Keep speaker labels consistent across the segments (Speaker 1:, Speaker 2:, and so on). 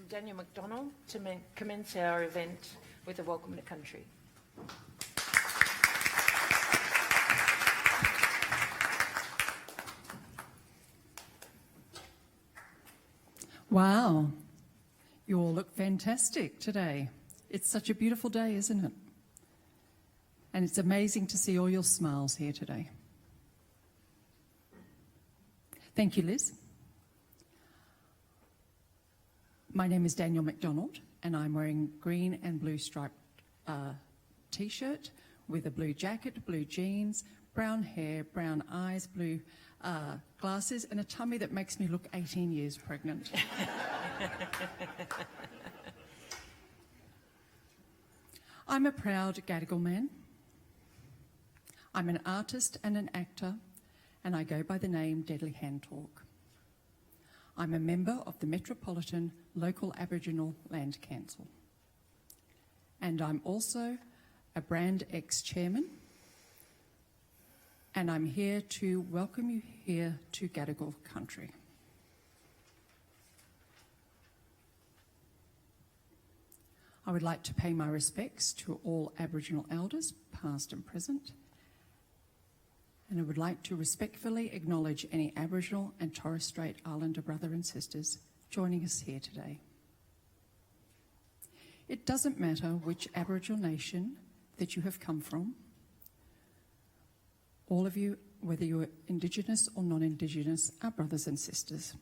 Speaker 1: Daniel McDonald to commence our event with a welcome to country.
Speaker 2: Wow, you all look fantastic today. It's such a beautiful day, isn't it? And it's amazing to see all your smiles here today. Thank you, Liz. My name is Daniel McDonald, and I'm wearing green and blue striped t-shirt with a blue jacket, blue jeans, brown hair, brown eyes, blue glasses, and a tummy that makes me look 18 years pregnant. I'm a proud Gadigal man. I'm an artist and an actor, and I go by the name Deadly Hand Talk. I'm a member of the Metropolitan Local Aboriginal Land Council. And I'm also a Brand X chairman. And I'm here to welcome you here to Gadigal country. I would like to pay my respects to all Aboriginal elders, past and present. And I would like to respectfully acknowledge any Aboriginal and Torres Strait Islander brother and sisters joining us here today. It doesn't matter which Aboriginal nation that you have come from. All of you, whether you're Indigenous or non-Indigenous, are brothers and sisters.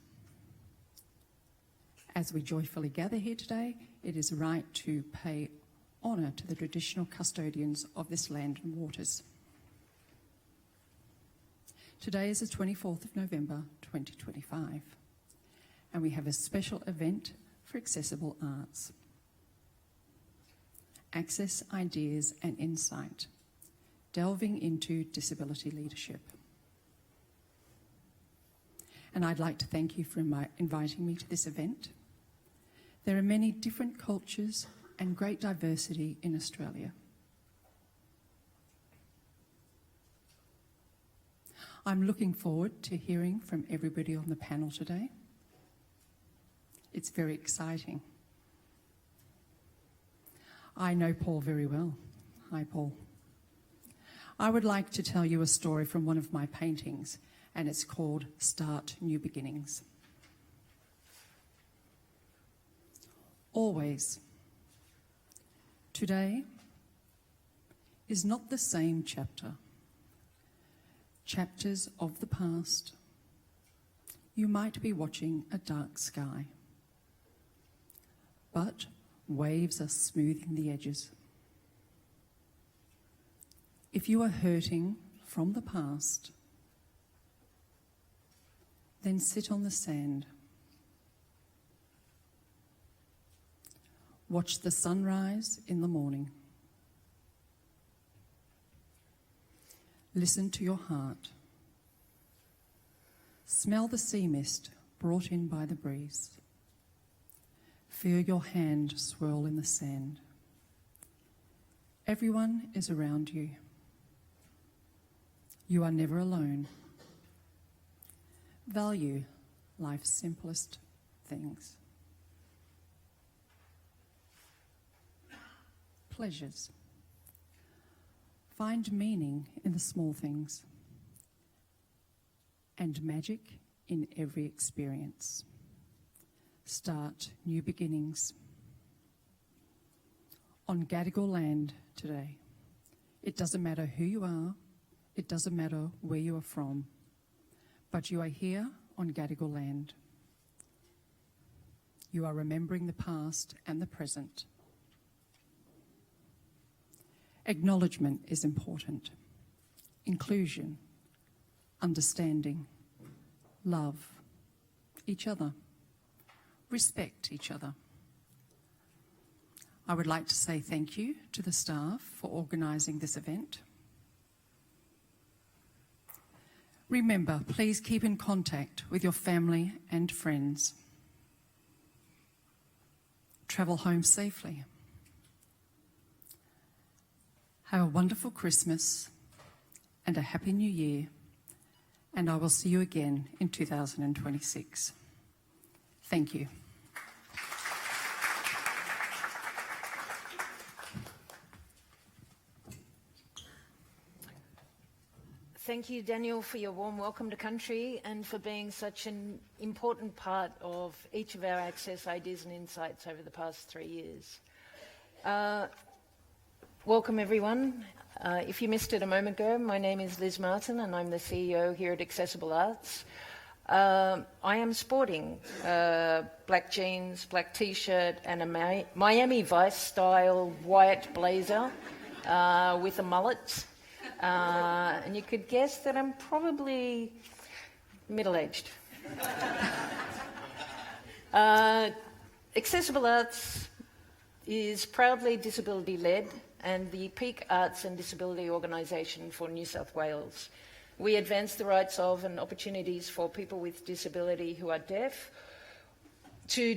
Speaker 2: As we joyfully gather here today, it is right to pay honour to the traditional custodians of this land and waters. Today is the 24th of November 2025, and we have a special event for accessible arts. Access, ideas and insight, delving into disability leadership. And I'd like to thank you for inviting me to this event. There are many different cultures and great diversity in Australia. I'm looking forward to hearing from everybody on the panel today. It's very exciting. I know Paul very well. Hi, Paul. I would like to tell you a story from one of my paintings, and it's called Start New Beginnings. Always, today is not the same chapter. Chapters of the past, you might be watching a dark sky, but waves are smoothing the edges. If you are hurting from the past, then sit on the sand. Watch the sunrise in the morning. Listen to your heart. Smell the sea mist brought in by the breeze. Feel your hand swirl in the sand. Everyone is around you. You are never alone. Value life's simplest things. Pleasures. Find meaning in the small things and magic in every experience. Start new beginnings. On Gadigal land today, it doesn't matter who you are, it doesn't matter where you are from, but you are here on Gadigal land. You are remembering the past and the present. Acknowledgement is important. Inclusion, understanding, love each other, respect each other. I would like to say thank you to the staff for organising this event. Remember, please keep in contact with your family and friends. Travel home safely. Have a wonderful Christmas and a happy new year, and I will see you again in 2026. Thank you.
Speaker 1: thank you, Daniel, for your warm welcome to country and for being such an important part of each of our Access Ideas and Insights over the past 3 years. Welcome, everyone. If you missed it a moment ago, my name is Liz Martin and I'm the CEO here at Accessible Arts. I am sporting black jeans, black t-shirt and a Miami Vice style white blazer with a mullet. And you could guess that I'm probably middle-aged. Accessible Arts is proudly disability-led and the peak arts and disability organisation for New South Wales. We advance the rights of and opportunities for people with disability who are deaf to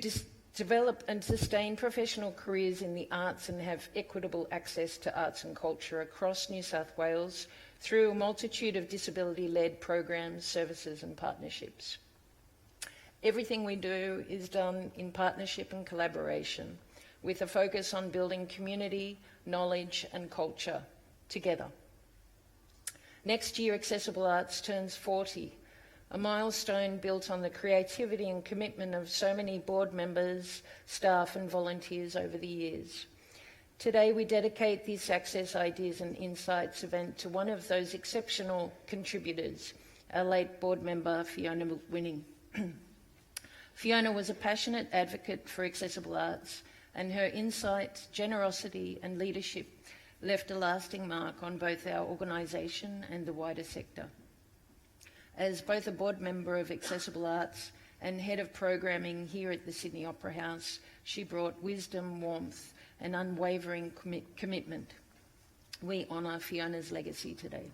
Speaker 1: develop and sustain professional careers in the arts and have equitable access to arts and culture across New South Wales through a multitude of disability-led programs, services and partnerships. Everything we do is done in partnership and collaboration with a focus on building community, knowledge and culture together. Next year, Accessible Arts turns 40, a milestone built on the creativity and commitment of so many board members, staff and volunteers over the years. Today we dedicate this Access Ideas and Insights event to one of those exceptional contributors, our late board member Fiona Winning. Fiona was a passionate advocate for Accessible Arts and her insight, generosity and leadership left a lasting mark on both our organisation and the wider sector. As both a board member of Accessible Arts and head of programming here at the Sydney Opera House, she brought wisdom, warmth and unwavering commitment. We honour Fiona's legacy today.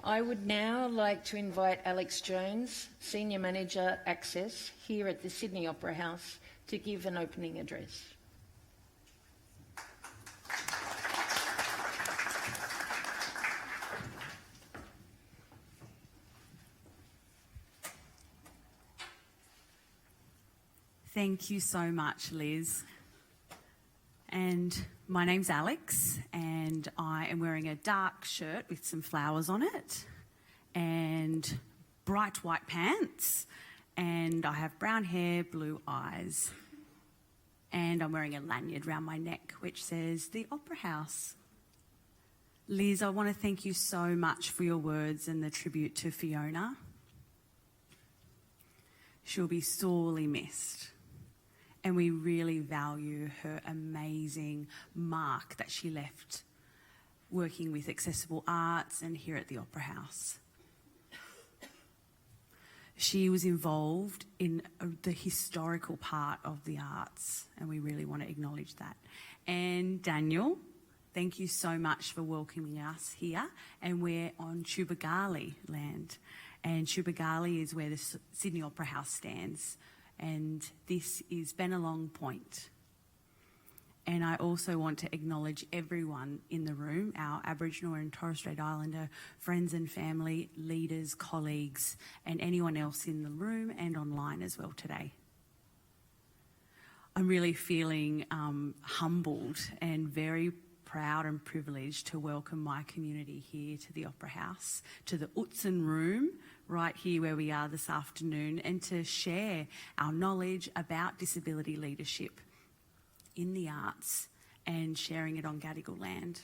Speaker 1: I would now like to invite Alex Jones, Senior Manager Access here at the Sydney Opera House, to give an opening address.
Speaker 3: Thank you so much, Liz. And my name's Alex, and I am wearing a dark shirt with some flowers on it, and bright white pants, and I have brown hair, blue eyes, and I'm wearing a lanyard around my neck which says the Opera House. Liz, I want to thank you so much for your words and the tribute to Fiona. She'll be sorely missed. And we really value her amazing mark that she left working with Accessible Arts and here at the Opera House. She was involved in the historical part of the arts, and we really want to acknowledge that. And Daniel, thank you so much for welcoming us here. And we're on Tubagali land. And Tubagali is where the Sydney Opera House stands. And this is Bennelong Point. And I also want to acknowledge everyone in the room, our Aboriginal and Torres Strait Islander friends and family, leaders, colleagues, and anyone else in the room and online as well today. I'm really feeling humbled and very proud and privileged to welcome my community here to the Opera House, to the Utzon Room, right here where we are this afternoon, and to share our knowledge about disability leadership in the arts and sharing it on Gadigal land.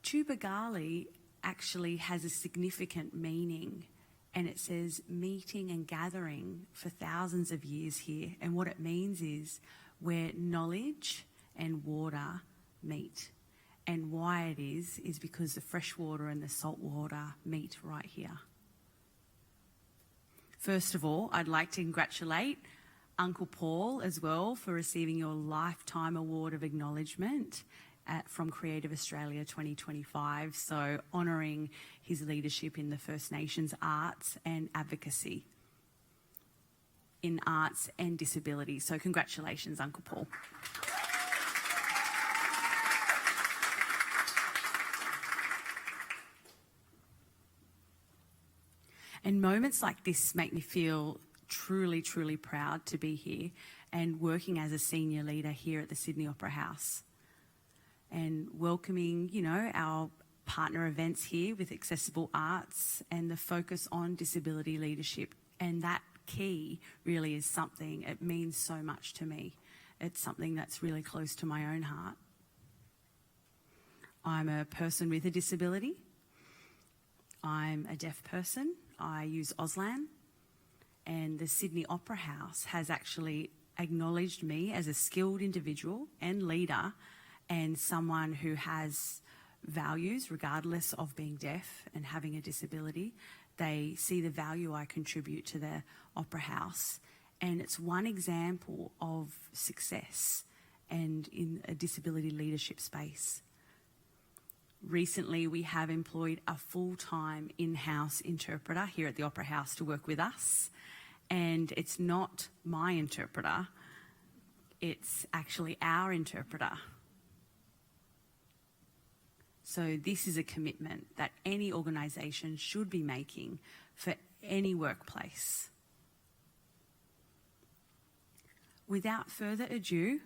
Speaker 3: Tubagali actually has a significant meaning, and it says meeting and gathering for thousands of years here. And what it means is where knowledge and water meet. And why it is because the fresh water and the salt water meet right here. First of all, I'd like to congratulate Uncle Paul as well for receiving your Lifetime Award of Acknowledgement from Creative Australia 2025, so honouring his leadership in the First Nations arts and advocacy in arts and disability. So congratulations, Uncle Paul. And moments like this make me feel truly, truly proud to be here and working as a senior leader here at the Sydney Opera House. and welcoming, you know, our partner events here with accessible arts and the focus on disability leadership. And that key really is something, it means so much to me. It's something that's really close to my own heart. I'm a person with a disability. I'm a deaf person. I use Auslan. And the Sydney Opera House has actually acknowledged me as a skilled individual and leader and someone who has values regardless of being deaf and having a disability. They see the value I contribute to the Opera House, and it's one example of success and in a disability leadership space. Recently, we have employed a full-time in-house interpreter here at the Opera House to work with us, and it's not my interpreter, it's actually our interpreter. So this is a commitment that any organisation should be making for any workplace. Without further ado,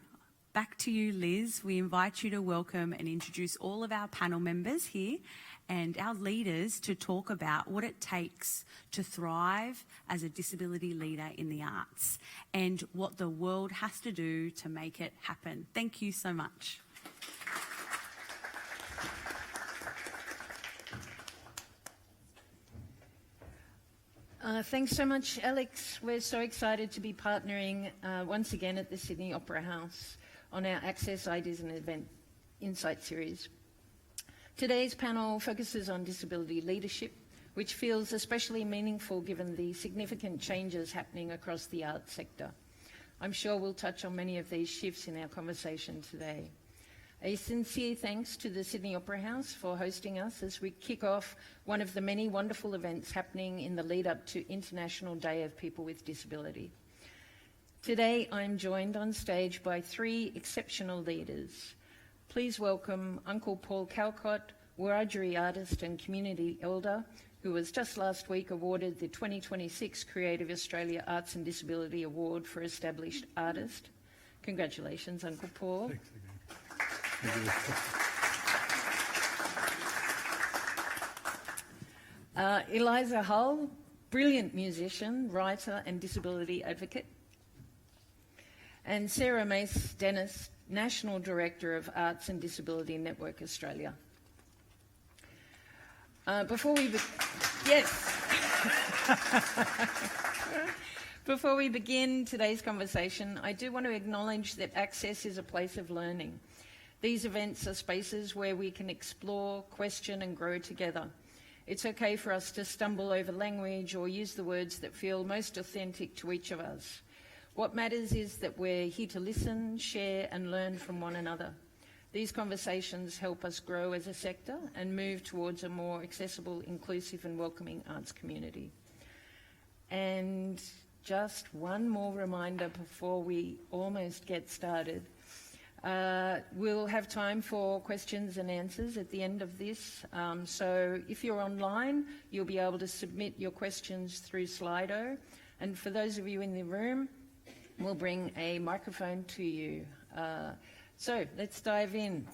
Speaker 3: back to you, Liz. We invite you to welcome and introduce all of our panel members here and our leaders to talk about what it takes to thrive as a disability leader in the arts and what the world has to do to make it happen. Thank you so much.
Speaker 1: Thanks so much, Alex. We're so excited to be partnering once again at the Sydney Opera House on our Access, Ideas and Event Insight series. Today's panel focuses on disability leadership, which feels especially meaningful given the significant changes happening across the arts sector. I'm sure we'll touch on many of these shifts in our conversation today. A sincere thanks to the Sydney Opera House for hosting us as we kick off one of the many wonderful events happening in the lead up to International Day of People with Disability. Today I'm joined on stage by three exceptional leaders. Please welcome Uncle Paul Calcott, Wiradjuri artist and community elder, who was just last week awarded the 2026 Creative Australia Arts and Disability Award for Established Artist. Congratulations, Uncle Paul.
Speaker 4: Thanks again.
Speaker 1: Eliza Hull, brilliant musician, writer and disability advocate. And Sarah-Mace Dennis, National Director of Arts and Disability Network Australia. Before we begin today's conversation, I do want to acknowledge that Access is a place of learning. These events are spaces where we can explore, question and grow together. It's okay for us to stumble over language or use the words that feel most authentic to each of us. What matters is that we're here to listen, share and learn from one another. These conversations help us grow as a sector and move towards a more accessible, inclusive and welcoming arts community. And just one more reminder before we almost get started. We'll have time for questions and answers at the end of this. So if you're online, you'll be able to submit your questions through Slido. And for those of you in the room, we'll bring a microphone to you. So let's dive in.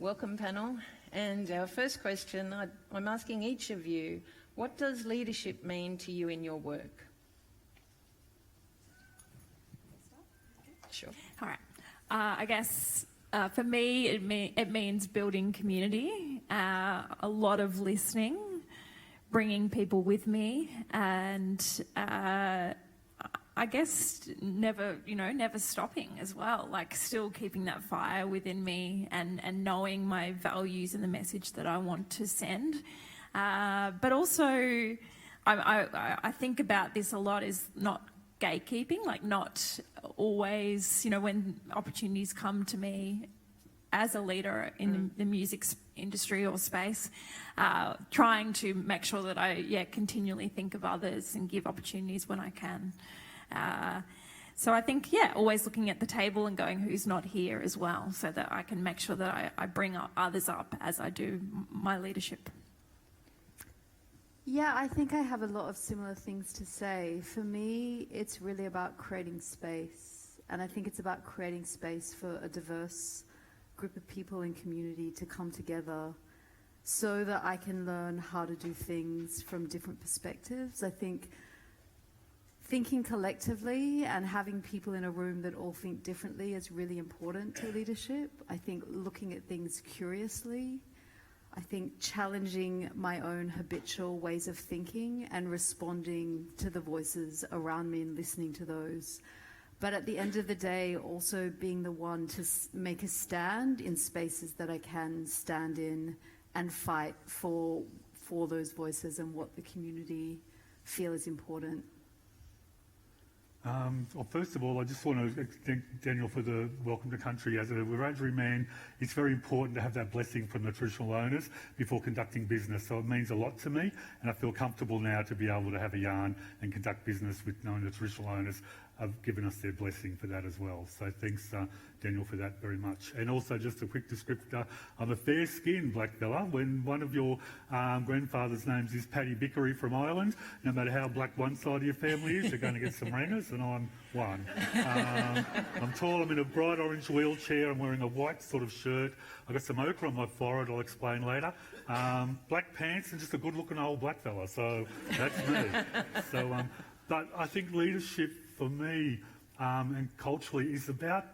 Speaker 1: Welcome, panel. And our first question, I'm asking each of you, what does leadership mean to you in your work? Sure.
Speaker 5: All right. I guess for me, it means building community, a lot of listening, bringing people with me, and I guess never stopping as well, like still keeping that fire within me and knowing my values and the message that I want to send. But also, I think about this a lot, is not gatekeeping, like not always, when opportunities come to me as a leader in the music industry or space, trying to make sure that I continually think of others and give opportunities when I can. So I think, always looking at the table and going who's not here as well, so that I can make sure that I bring others up as I do my leadership.
Speaker 6: Yeah, I think I have a lot of similar things to say. For me, it's really about creating space. And I think it's about creating space for a diverse group of people in community to come together so that I can learn how to do things from different perspectives. I think thinking collectively and having people in a room that all think differently is really important to leadership. I think looking at things curiously, I think challenging my own habitual ways of thinking and responding to the voices around me and listening to those. But at the end of the day, also being the one to make a stand in spaces that I can stand in and fight for those voices and what the community feel is important.
Speaker 4: Well, first of all, I just want to thank Daniel for the welcome to country. As a Wiradjuri man, it's very important to have that blessing from the traditional owners before conducting business. So it means a lot to me, and I feel comfortable now to be able to have a yarn and conduct business with knowing the traditional owners have given us their blessing for that as well. So thanks, Daniel, for that very much. And also just a quick descriptor, I'm a fair-skinned black fella. When one of your grandfather's names is Paddy Bickery from Ireland, no matter how black one side of your family is, you're going to get some rangers, and I'm one. I'm tall, I'm in a bright orange wheelchair, I'm wearing a white sort of shirt. I've got some ochre on my forehead, I'll explain later. Black pants and just a good-looking old black fella, so that's me. So, but I think leadership for me and culturally is about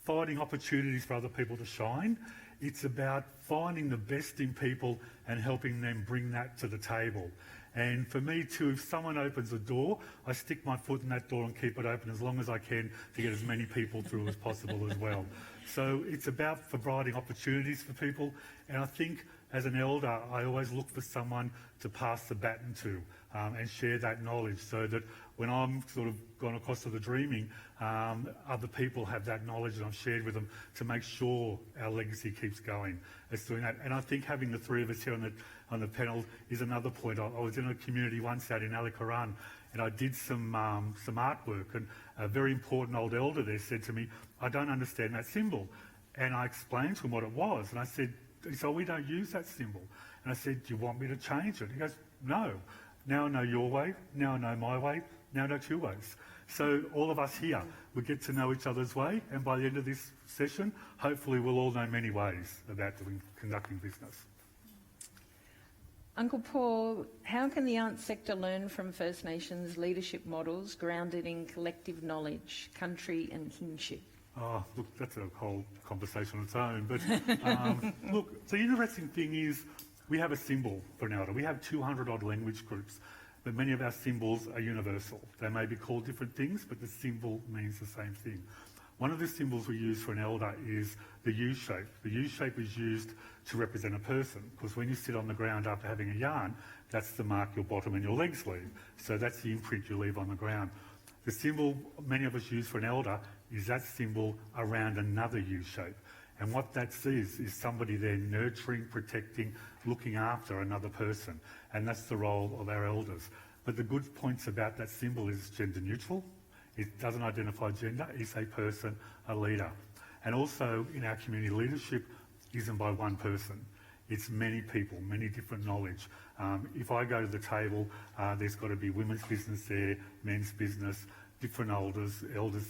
Speaker 4: finding opportunities for other people to shine. It's about finding the best in people and helping them bring that to the table. And for me too, if someone opens a door, I stick my foot in that door and keep it open as long as I can to get as many people through as possible as well. So it's about providing opportunities for people, and I think as an elder, I always look for someone to pass the baton to and share that knowledge so that when I'm sort of gone across to the dreaming, other people have that knowledge that I've shared with them to make sure our legacy keeps going. It's doing that. And I think having the three of us here on the panel is another point. I was in a community once out in Alikaran, and I did some artwork, and a very important old elder there said to me, "I don't understand that symbol." And I explained to him what it was, and I said, "So we don't use that symbol." And I said, "Do you want me to change it?" He goes, "No. Now I know your way, now I know my way, now I know two ways." So all of us here, we get to know each other's way, and by the end of this session, hopefully we'll all know many ways about conducting business.
Speaker 1: Uncle Paul, how can the arts sector learn from First Nations leadership models grounded in collective knowledge, country and kinship?
Speaker 4: Oh, look, that's a whole conversation on its own. But look, the interesting thing is we have a symbol for an elder. We have 200-odd language groups, but many of our symbols are universal. They may be called different things, but the symbol means the same thing. One of the symbols we use for an elder is the U shape. The U shape is used to represent a person, because when you sit on the ground after having a yarn, that's the mark your bottom and your legs leave. So that's the imprint you leave on the ground. The symbol many of us use for an elder is that symbol around another U shape. And what that is somebody there nurturing, protecting, looking after another person. And that's the role of our elders. But the good points about that symbol is it's gender neutral. It doesn't identify gender. It's a person, a leader. And also in our community, leadership isn't by one person. It's many people, many different knowledge. If I go to the table, there's got to be women's business there, men's business, different elders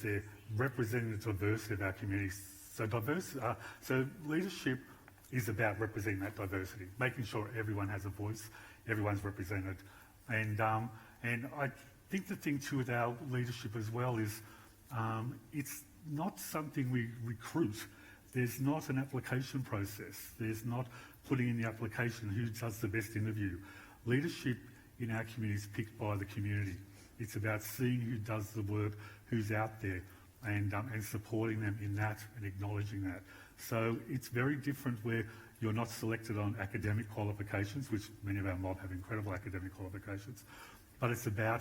Speaker 4: there, representing the diversity of our community. So leadership is about representing that diversity, making sure everyone has a voice, everyone's represented. And I think the thing too with our leadership as well is it's not something we recruit. There's not an application process. There's not putting in the application who does the best interview. Leadership in our community is picked by the community. It's about seeing who does the work, who's out there, and supporting them in that and acknowledging that. So it's very different where you're not selected on academic qualifications, which many of our mob have incredible academic qualifications, but it's about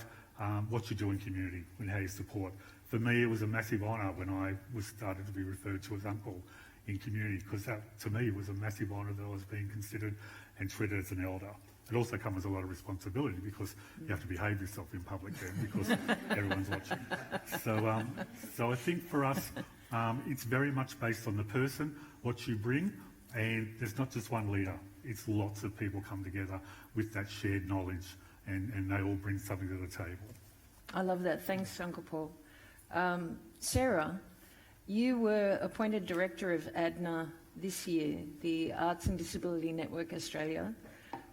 Speaker 4: what you do in community and how you support. For me, it was a massive honour when I was started to be referred to as uncle in community, because that, to me, was a massive honour that I was being considered and treated as an elder. It also comes with a lot of responsibility because you have to behave yourself in public then because everyone's watching. So I think for us, it's very much based on the person, what you bring, and there's not just one leader. It's lots of people come together with that shared knowledge, and they all bring something to the table.
Speaker 1: I love that. Thanks, Uncle Paul. Sarah, you were appointed Director of ADNA this year, the Arts and Disability Network Australia.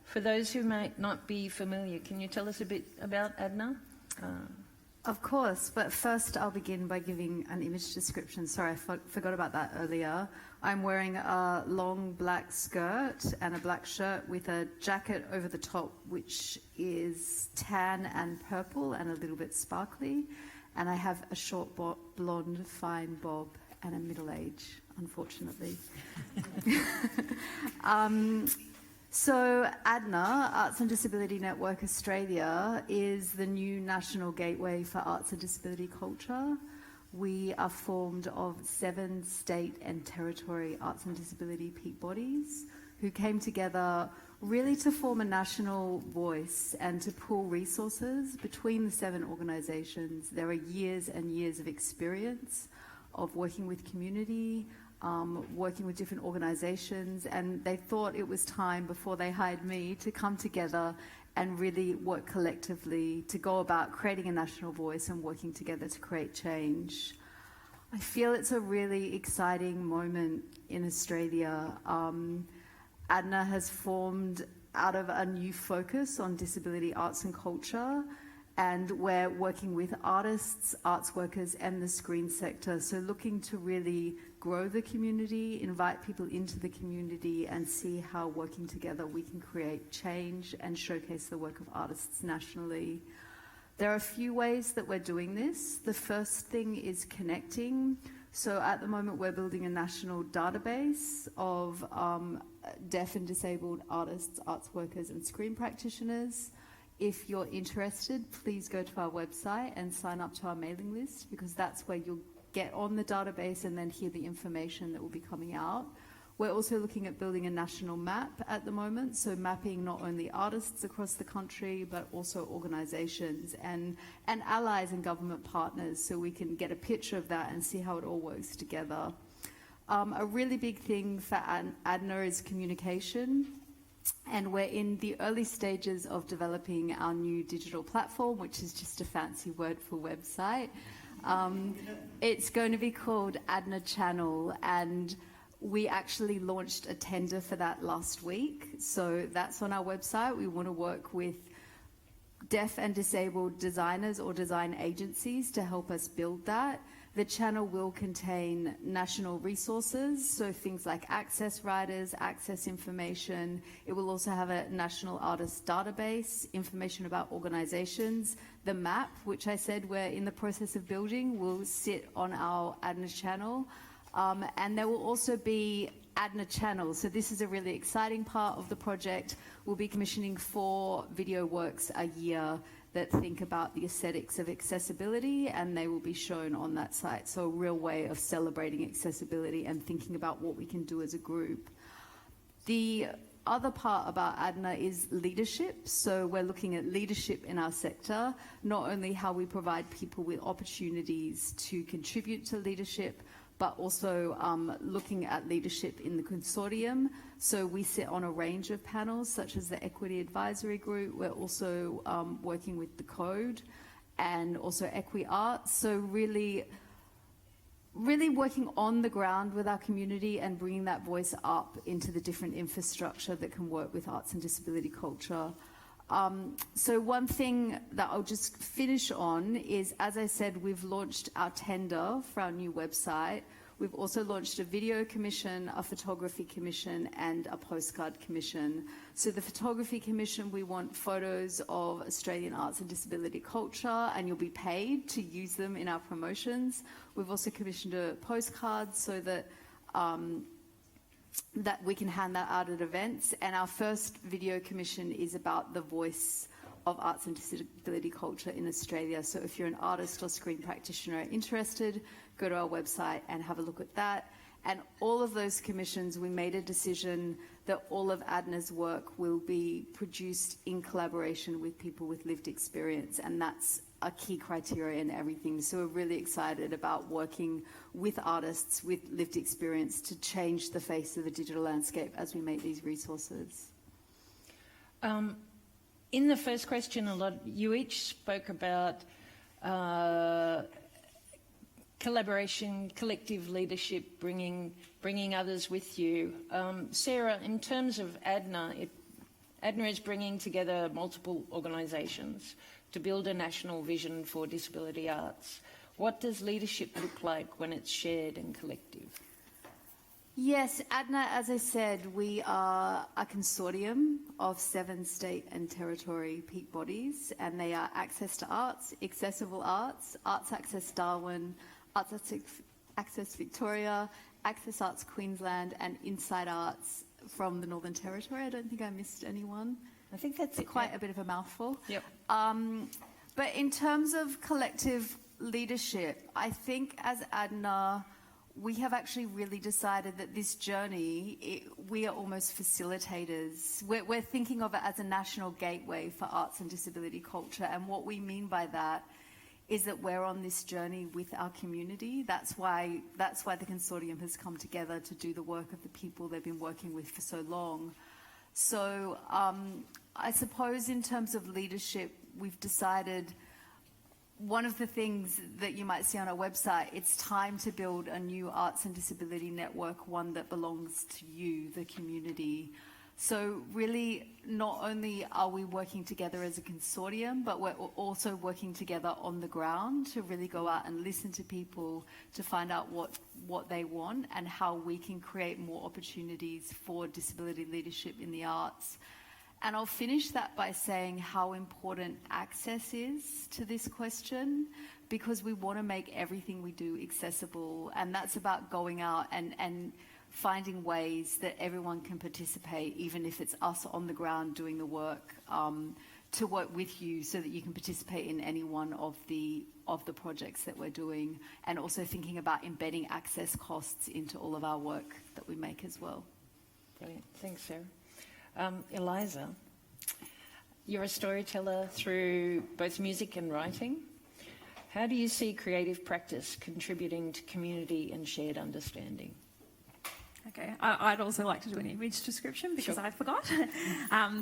Speaker 1: For those who might not be familiar, can you tell us a bit about ADNA?
Speaker 6: Of course, but first I'll begin by giving an image description. Sorry, I forgot about that earlier. I'm wearing a long black skirt and a black shirt with a jacket over the top, which is tan and purple and a little bit sparkly. And I have a short blonde fine bob and a middle age, unfortunately. So ADNA, Arts and Disability Network Australia, is the new national gateway for arts and disability culture. We are formed of 7 state and territory arts and disability peak bodies who came together really to form a national voice and to pool resources between the 7 organisations. There are years and years of experience of working with community, working with different organisations, and they thought it was time before they hired me to come together and really work collectively to go about creating a national voice and working together to create change. I feel it's a really exciting moment in Australia. ADNA has formed out of a new focus on disability arts and culture, and we're working with artists, arts workers and the screen sector, so looking to really grow the community, invite people into the community and see how working together we can create change and showcase the work of artists nationally. There are a few ways that we're doing this. The first thing is connecting. So at the moment we're building a national database of deaf and disabled artists, arts workers and screen practitioners. If you're interested, please go to our website and sign up to our mailing list, because that's where you'll get on the database and then hear the information that will be coming out. We're also looking at building a national map at the moment, so mapping not only artists across the country, but also organisations and allies and government partners, so we can get a picture of that and see how it all works together. A really big thing for ADNA is communication. And we're in the early stages of developing our new digital platform, which is just a fancy word for website. It's going to be called ADNA Channel, and we actually launched a tender for that last week. So that's on our website. We want to work with deaf and disabled designers or design agencies to help us build that. The channel will contain national resources, so things like access riders, access information. It will also have a national artist database, information about organisations. The map, which I said we're in the process of building, will sit on our ADNA channel. And there will also be ADNA channels. So this is a really exciting part of the project. We'll be commissioning 4 video works a year that think about the aesthetics of accessibility, and they will be shown on that site. So a real way of celebrating accessibility and thinking about what we can do as a group. The other part about ADNA is leadership. So we're looking at leadership in our sector, not only how we provide people with opportunities to contribute to leadership, but also looking at leadership in the consortium. So we sit on a range of panels, such as the Equity Advisory Group. We're also working with the Code and also EquiArts. So really working on the ground with our community and bringing that voice up into the different infrastructure that can work with arts and disability culture. So one thing that I'll just finish on is, as I said, we've launched our tender for our new website. We've also launched a video commission, a photography commission, and a postcard commission. So the photography commission, we want photos of Australian arts and disability culture, and you'll be paid to use them in our promotions. We've also commissioned a postcard so that that we can hand that out at events. And our first video commission is about the voice of arts and disability culture in Australia. So if you're an artist or screen practitioner interested, go to our website and have a look at that. And all of those commissions, we made a decision that all of ADNA's work will be produced in collaboration with people with lived experience, and that's a key criteria in everything. So we're really excited about working with artists with lived experience to change the face of the digital landscape as we make these resources.
Speaker 1: In the first question, you each spoke about collaboration, collective leadership, bringing others with you. Sarah, in terms of ADNA, ADNA is bringing together multiple organisations to build a national vision for disability arts. What does leadership look like when it's shared and collective?
Speaker 6: Yes, ADNA, as I said, we are a consortium of 7 state and territory peak bodies, and they are Access to Arts, Accessible Arts, Arts Access Darwin, Arts Access Victoria, Access Arts Queensland, and Inside Arts from the Northern Territory. I don't think I missed anyone.
Speaker 1: I think that's
Speaker 6: quite a bit of a mouthful.
Speaker 1: Yep.
Speaker 6: But in terms of collective leadership, I think as ADNA, we have actually really decided that this journey, we are almost facilitators. We're thinking of it as a national gateway for arts and disability culture. And what we mean by that is that we're on this journey with our community. That's why the consortium has come together to do the work of the people they've been working with for so long. So I suppose in terms of leadership, we've decided one of the things that you might see on our website, it's time to build a new arts and disability network, one that belongs to you, the community. So really, not only are we working together as a consortium, but we're also working together on the ground to really go out and listen to people to find out what they want and how we can create more opportunities for disability leadership in the arts. And I'll finish that by saying how important access is to this question, because we want to make everything we do accessible, and that's about going out and finding ways that everyone can participate, even if it's us on the ground doing the work, to work with you so that you can participate in any one of the projects that we're doing, and also thinking about embedding access costs into all of our work that we make as well.
Speaker 1: Brilliant. Thanks, Sarah. Eliza, you're a storyteller through both music and writing. How do you see creative practice contributing to community and shared understanding?
Speaker 5: Okay, I'd also like to do an image description because
Speaker 1: Sure.
Speaker 5: I forgot.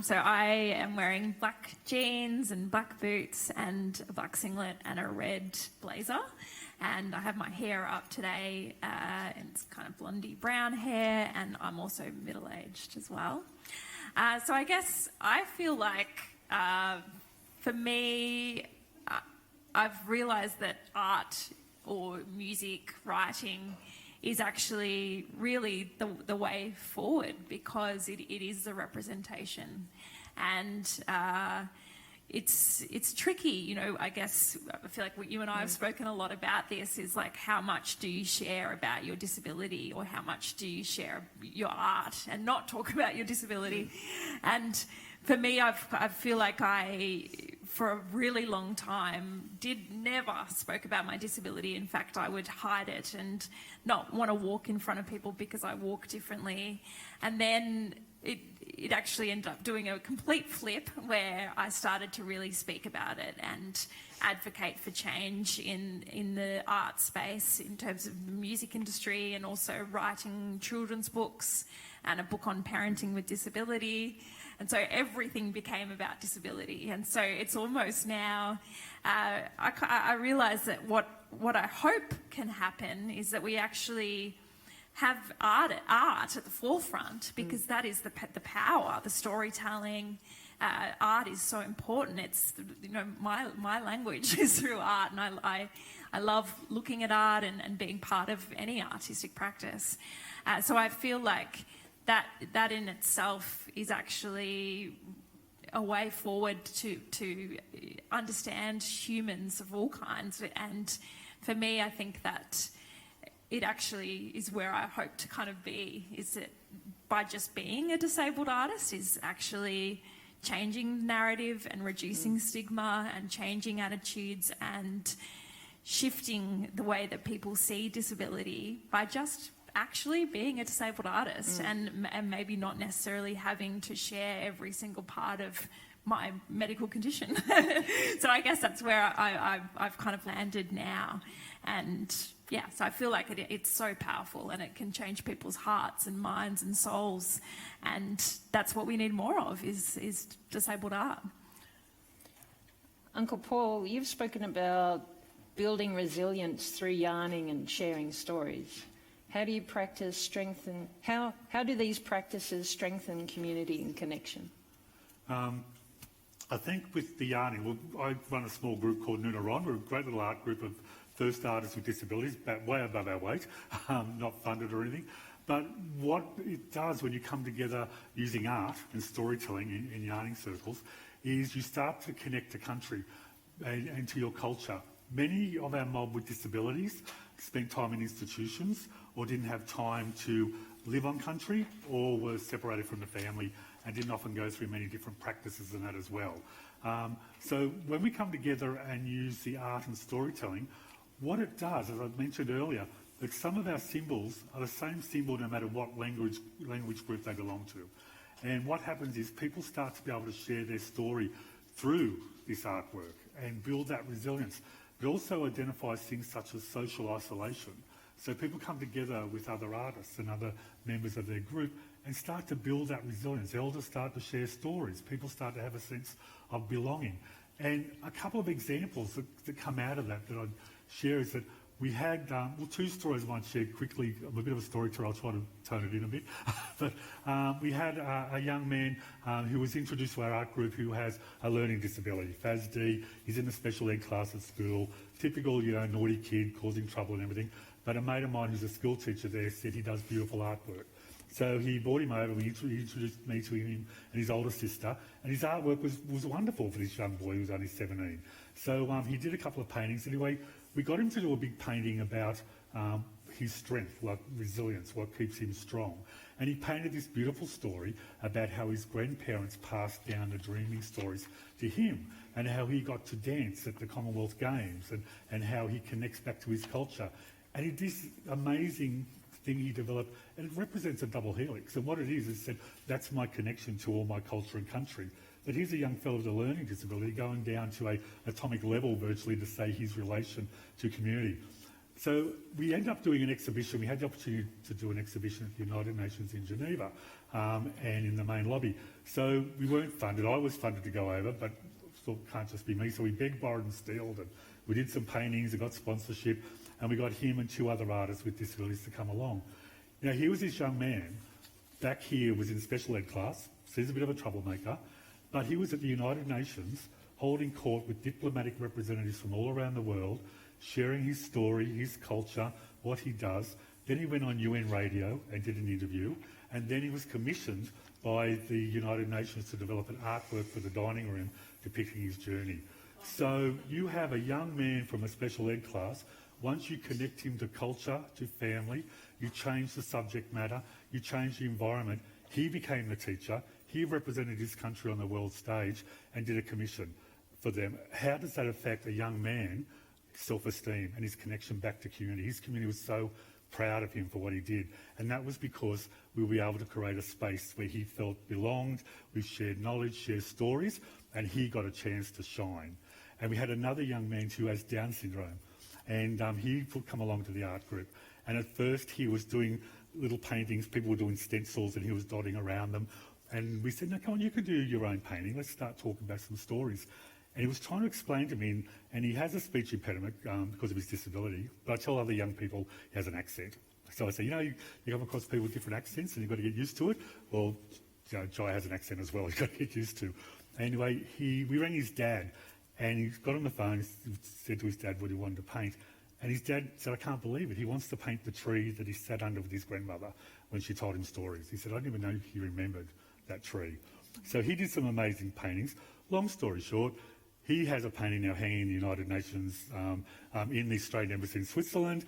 Speaker 5: So I am wearing black jeans and black boots and a black singlet and a red blazer. And I have my hair up today, and it's kind of blondie brown hair, and I'm also middle-aged as well. So I guess I feel like, for me, I've realised that art or music, writing, is actually really the way forward, because it is the representation. And it's tricky, you know. I guess I feel like you and I have spoken a lot about this, is like, how much do you share about your disability, or how much do you share your art and not talk about your disability? And for me, I feel like I, for a really long time, never spoke about my disability. In fact, I would hide it and not want to walk in front of people because I walk differently. And then it actually ended up doing a complete flip, where I started to really speak about it and advocate for change in the art space in terms of the music industry, and also writing children's books and a book on parenting with disability. And so everything became about disability. And so it's almost now, I realise that what I hope can happen is that we actually have art at the forefront, because that is the power, the storytelling. Art is so important. It's, you know, my language is through art, and I love looking at art and being part of any artistic practice. So I feel like that in itself is actually a way forward to understand humans of all kinds. And for me, I think that it actually is where I hope to kind of be, is that by just being a disabled artist is actually changing the narrative and reducing stigma and changing attitudes and shifting the way that people see disability by just actually being a disabled artist, and maybe not necessarily having to share every single part of my medical condition. So I guess that's where I've kind of landed now. And yeah, so I feel like it's so powerful, and it can change people's hearts and minds and souls. And that's what we need more of, is disabled art.
Speaker 1: Uncle Paul, you've spoken about building resilience through yarning and sharing stories. How do you practice strengthen? How do these practices strengthen community and connection?
Speaker 4: I think with the yarning, I run a small group called Noonaron. We're a great little art group of first artists with disabilities, way above our weight, not funded or anything. But what it does when you come together using art and storytelling in yarning circles is you start to connect to country and to your culture. Many of our mob with disabilities spent time in institutions or didn't have time to live on country or were separated from the family and didn't often go through many different practices in that as well. So when we come together and use the art and storytelling, what it does, as I mentioned earlier, that some of our symbols are the same symbol no matter what language group they belong to. And what happens is people start to be able to share their story through this artwork and build that resilience. It also identifies things such as social isolation. So people come together with other artists and other members of their group and start to build that resilience. Elders start to share stories. People start to have a sense of belonging. And a couple of examples that come out of that I'd share is that we had, two stories I might share quickly. I'm a bit of a storyteller, I'll try to tone it in a bit. But we had a young man who was introduced to our art group who has a learning disability, FASD. He's in a special ed class at school, typical, naughty kid, causing trouble and everything. But a mate of mine who's a school teacher there said he does beautiful artwork. So he brought him over, he introduced me to him and his older sister, and his artwork was wonderful for this young boy who was only 17. So he did a couple of paintings. Anyway, we got him to do a big painting about his strength, like resilience, what keeps him strong. And he painted this beautiful story about how his grandparents passed down the dreaming stories to him and how he got to dance at the Commonwealth Games and how he connects back to his culture. And he did this amazing thing he developed, and it represents a double helix. And what it is that that's my connection to all my culture and country. But here's a young fellow with a learning disability going down to an atomic level virtually to say his relation to community. So we ended up doing an exhibition. We had the opportunity to do an exhibition at the United Nations in Geneva and in the main lobby. So we weren't funded. I was funded to go over, but still can't just be me. So we begged, borrowed and stealed, and we did some paintings and got sponsorship, and we got him and two other artists with disabilities to come along. He was this young man, back here was in special ed class, so he's a bit of a troublemaker, but he was at the United Nations holding court with diplomatic representatives from all around the world, sharing his story, his culture, what he does. Then he went on UN radio and did an interview, and then he was commissioned by the United Nations to develop an artwork for the dining room depicting his journey. So you have a young man from a special ed class. Once you connect him to culture, to family, you change the subject matter, you change the environment. He became the teacher. He represented his country on the world stage and did a commission for them. How does that affect a young man's self-esteem and his connection back to community? His community was so proud of him for what he did. And that was because we were able to create a space where he felt belonged, we shared knowledge, shared stories, and he got a chance to shine. And we had another young man who has Down syndrome, and he would come along to the art group. And at first he was doing little paintings, people were doing stencils and he was dotting around them. And we said, no, come on, you can do your own painting. Let's start talking about some stories. And he was trying to explain to me, and he has a speech impediment because of his disability, but I tell other young people he has an accent. So I say, you come across people with different accents and you've got to get used to it. Well, Jai has an accent as well, he's got to get used to. Anyway, we rang his dad, and he got on the phone, he said to his dad what he wanted to paint. And his dad said, I can't believe it. He wants to paint the tree that he sat under with his grandmother when she told him stories. He said, I didn't even know he remembered that tree. So he did some amazing paintings. Long story short, he has a painting now hanging in the United Nations in the Australian Embassy in Switzerland.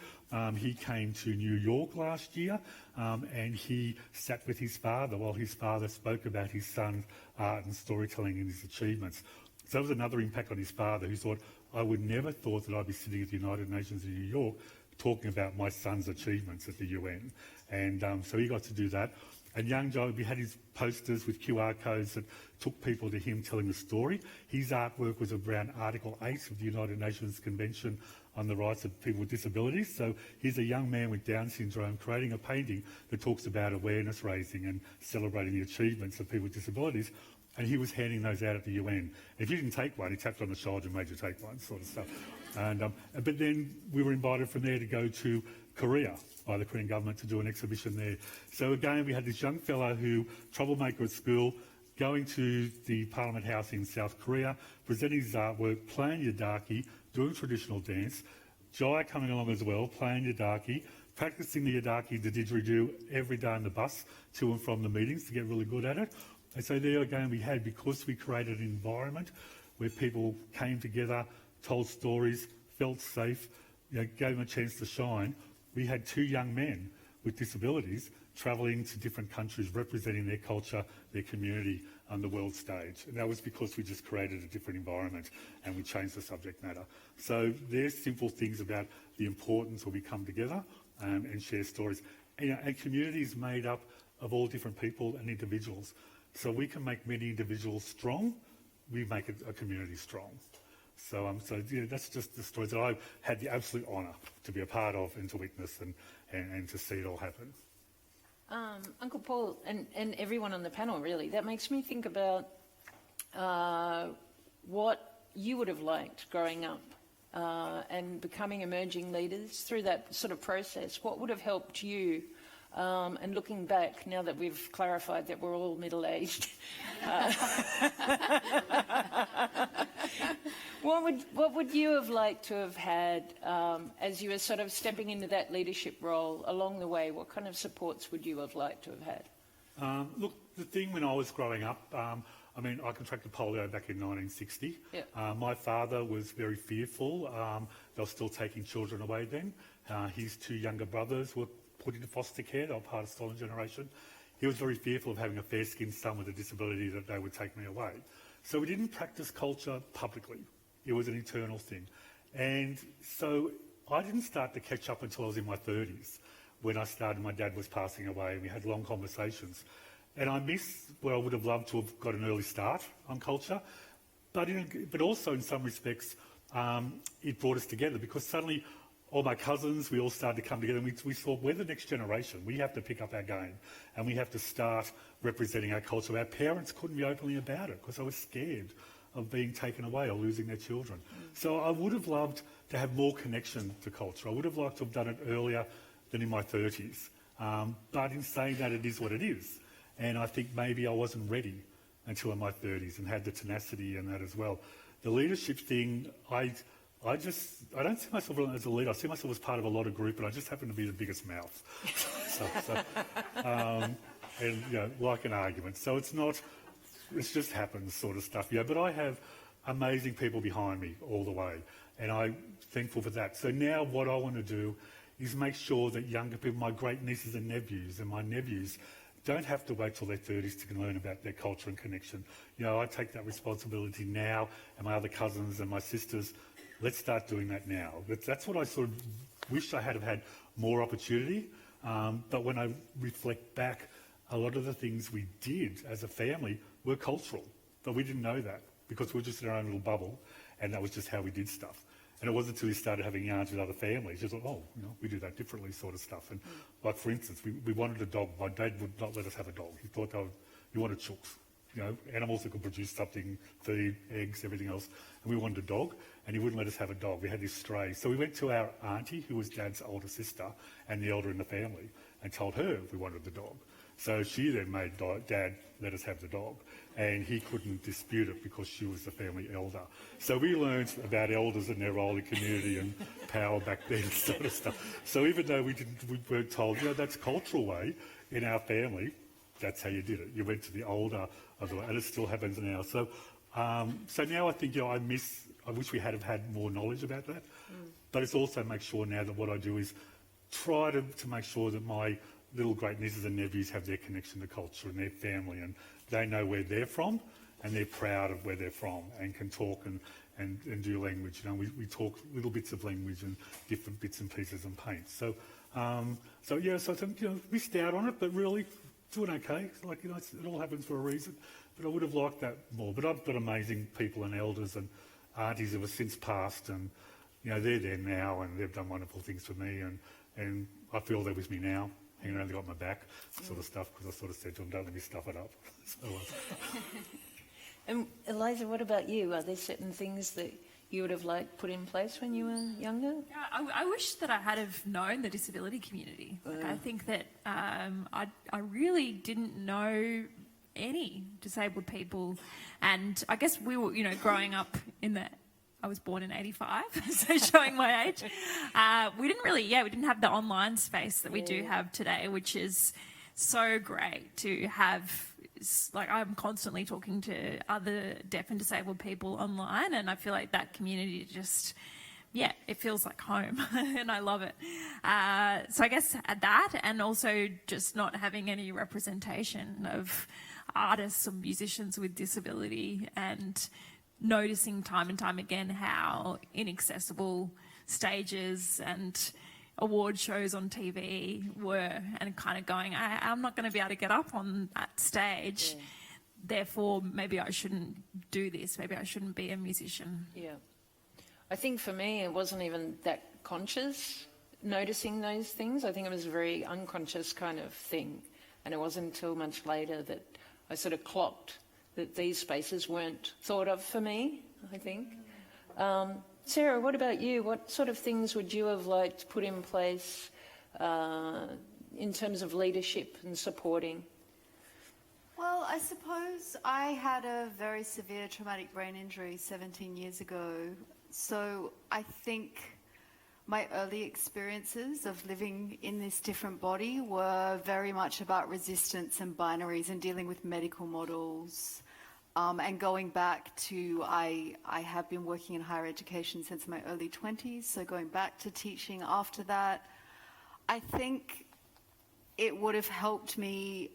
Speaker 4: He came to New York last year and he sat with his father while his father spoke about his son's art and storytelling and his achievements. So that was another impact on his father, who thought, I would never thought that I'd be sitting at the United Nations in New York talking about my son's achievements at the UN. And so he got to do that. And young Joe, we had his posters with QR codes that took people to him telling the story. His artwork was around Article 8 of the United Nations Convention on the Rights of People with Disabilities. So he's a young man with Down syndrome creating a painting that talks about awareness raising and celebrating the achievements of people with disabilities. And he was handing those out at the UN. If you didn't take one, he tapped on the shoulder and made you take one, sort of stuff. But then we were invited from there to go to Korea by the Korean government to do an exhibition there. So again, we had this young fellow who, troublemaker at school, going to the Parliament House in South Korea, presenting his artwork, playing yidaki, doing traditional dance. Jai coming along as well, playing yidaki, practicing the yidaki, the didgeridoo every day on the bus to and from the meetings to get really good at it. And so there again we had, because we created an environment where people came together, told stories, felt safe, gave them a chance to shine, we had 2 young men with disabilities travelling to different countries, representing their culture, their community on the world stage. And that was because we just created a different environment and we changed the subject matter. So there's simple things about the importance when we come together and share stories. And community is made up of all different people and individuals. So we can make many individuals strong, we make a community strong. So that's just the stories that I've had the absolute honour to be a part of and to witness and to see it all happen.
Speaker 1: Uncle Paul and everyone on the panel, really, that makes me think about what you would have liked growing up and becoming emerging leaders through that sort of process. What would have helped you? And looking back, now that we've clarified that we're all middle-aged, what would you have liked to have had as you were sort of stepping into that leadership role along the way? What kind of supports would you have liked to have had?
Speaker 4: Look, the thing when I was growing up, I contracted polio back in 1960.
Speaker 1: Yep.
Speaker 4: My father was very fearful. They were still taking children away then. His 2 younger brothers were put into foster care. They were part of the stolen generation. He was very fearful of having a fair-skinned son with a disability that they would take me away. So we didn't practice culture publicly. It was an internal thing. And so I didn't start to catch up until I was in my 30s. When I started, my dad was passing away and we had long conversations. And I miss where I would have loved to have got an early start on culture. But also in some respects, it brought us together because suddenly all my cousins, we all started to come together and we thought, we're the next generation. We have to pick up our game and we have to start representing our culture. Our parents couldn't be openly about it because they were scared of being taken away or losing their children. So I would have loved to have more connection to culture. I would have liked to have done it earlier than in my 30s. But in saying that, it is what it is. And I think maybe I wasn't ready until in my 30s and had the tenacity and that as well. The leadership thing, I don't see myself as a leader. I see myself as part of a lot of group, and I just happen to be the biggest mouth. And like an argument. So it's not, it just happens sort of stuff. But I have amazing people behind me all the way, and I'm thankful for that. So now what I want to do is make sure that younger people, my great nieces and nephews and my nephews, don't have to wait till their 30s to learn about their culture and connection. I take that responsibility now, and my other cousins and my sisters. Let's start doing that now. That's what I sort of wish I had more opportunity. But when I reflect back, a lot of the things we did as a family were cultural, but we didn't know that because we were just in our own little bubble, and that was just how we did stuff. And it wasn't until we started having yarns with other families, you thought, we do that differently sort of stuff. And like, for instance, we wanted a dog. My dad would not let us have a dog. He thought he wanted chooks. Animals that could produce something, feed, eggs, everything else. And we wanted a dog, and he wouldn't let us have a dog. We had this stray. So we went to our auntie, who was Dad's older sister, and the elder in the family, and told her we wanted the dog. So she then made Dad let us have the dog, and he couldn't dispute it because she was the family elder. So we learned about elders and their role in community and power back then, sort of stuff. So even though we weren't told, that's cultural way in our family, that's how you did it. You went to the older of the way, and it still happens now. So, so now I think I wish we had more knowledge about that. But it's also make sure now that what I do is try to make sure that my little great nieces and nephews have their connection to culture and their family, and they know where they're from, and they're proud of where they're from, and can talk and do language. We talk little bits of language and different bits and pieces and paint. So I think missed out on it, but really doing okay. It all happens for a reason. But I would have liked that more. But I've got amazing people and elders and aunties who have since passed, and they're there now, and they've done wonderful things for me, and I feel they're with me now, hanging around, they got my back, sort of stuff, because I sort of said to them, don't let me stuff it up.
Speaker 1: And Eliza, what about you? Are there certain things that you would have liked put in place when you were younger?
Speaker 5: Yeah, I wish that I had have known the disability community. Like, I think that I really didn't know any disabled people, and I guess we were, growing up in the. I was born in 85, so showing my age. We didn't have the online space that we do have today, which is so great to have. Like, I'm constantly talking to other deaf and disabled people online, and I feel like that community just, it feels like home, and I love it. So I guess that, and also just not having any representation of artists or musicians with disability, and noticing time and time again how inaccessible stages and award shows on TV were, and kind of going, I'm not going to be able to get up on that stage, therefore maybe I shouldn't do this, maybe I shouldn't be a musician.
Speaker 1: Yeah. I think for me it wasn't even that conscious, noticing those things. I think it was a very unconscious kind of thing, and it wasn't until much later that I sort of clocked that these spaces weren't thought of for me, I think. Sarah, what about you? What sort of things would you have liked to put in place in terms of leadership and supporting?
Speaker 6: Well, I suppose I had a very severe traumatic brain injury 17 years ago. So I think my early experiences of living in this different body were very much about resistance and binaries and dealing with medical models. And going back to, I have been working in higher education since my early 20s, so going back to teaching after that, I think it would have helped me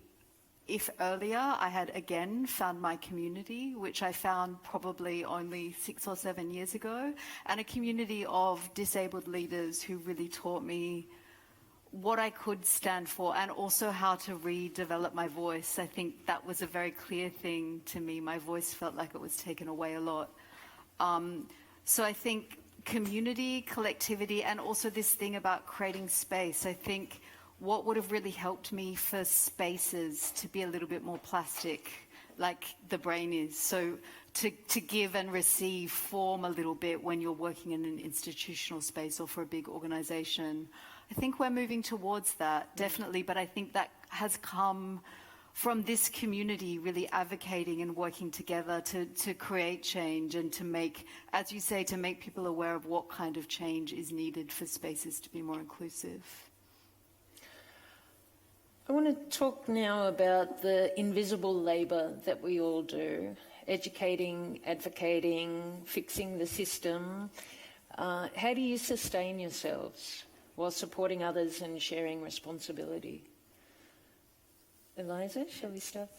Speaker 6: if earlier I had again found my community, which I found probably only 6 or 7 years ago, and a community of disabled leaders who really taught me what I could stand for, and also how to redevelop my voice. I think that was a very clear thing to me. My voice felt like it was taken away a lot. So I think community, collectivity, and also this thing about creating space. I think what would have really helped me for spaces to be a little bit more plastic, like the brain is. So to give and receive form a little bit when you're working in an institutional space or for a big organization. I think we're moving towards that, definitely, but I think that has come from this community really advocating and working together to create change and to make, as you say, to make people aware of what kind of change is needed for spaces to be more inclusive.
Speaker 1: I want to talk now about the invisible labour that we all do, educating, advocating, fixing the system. How do you sustain yourselves while supporting others and sharing responsibility? Eliza, shall we start?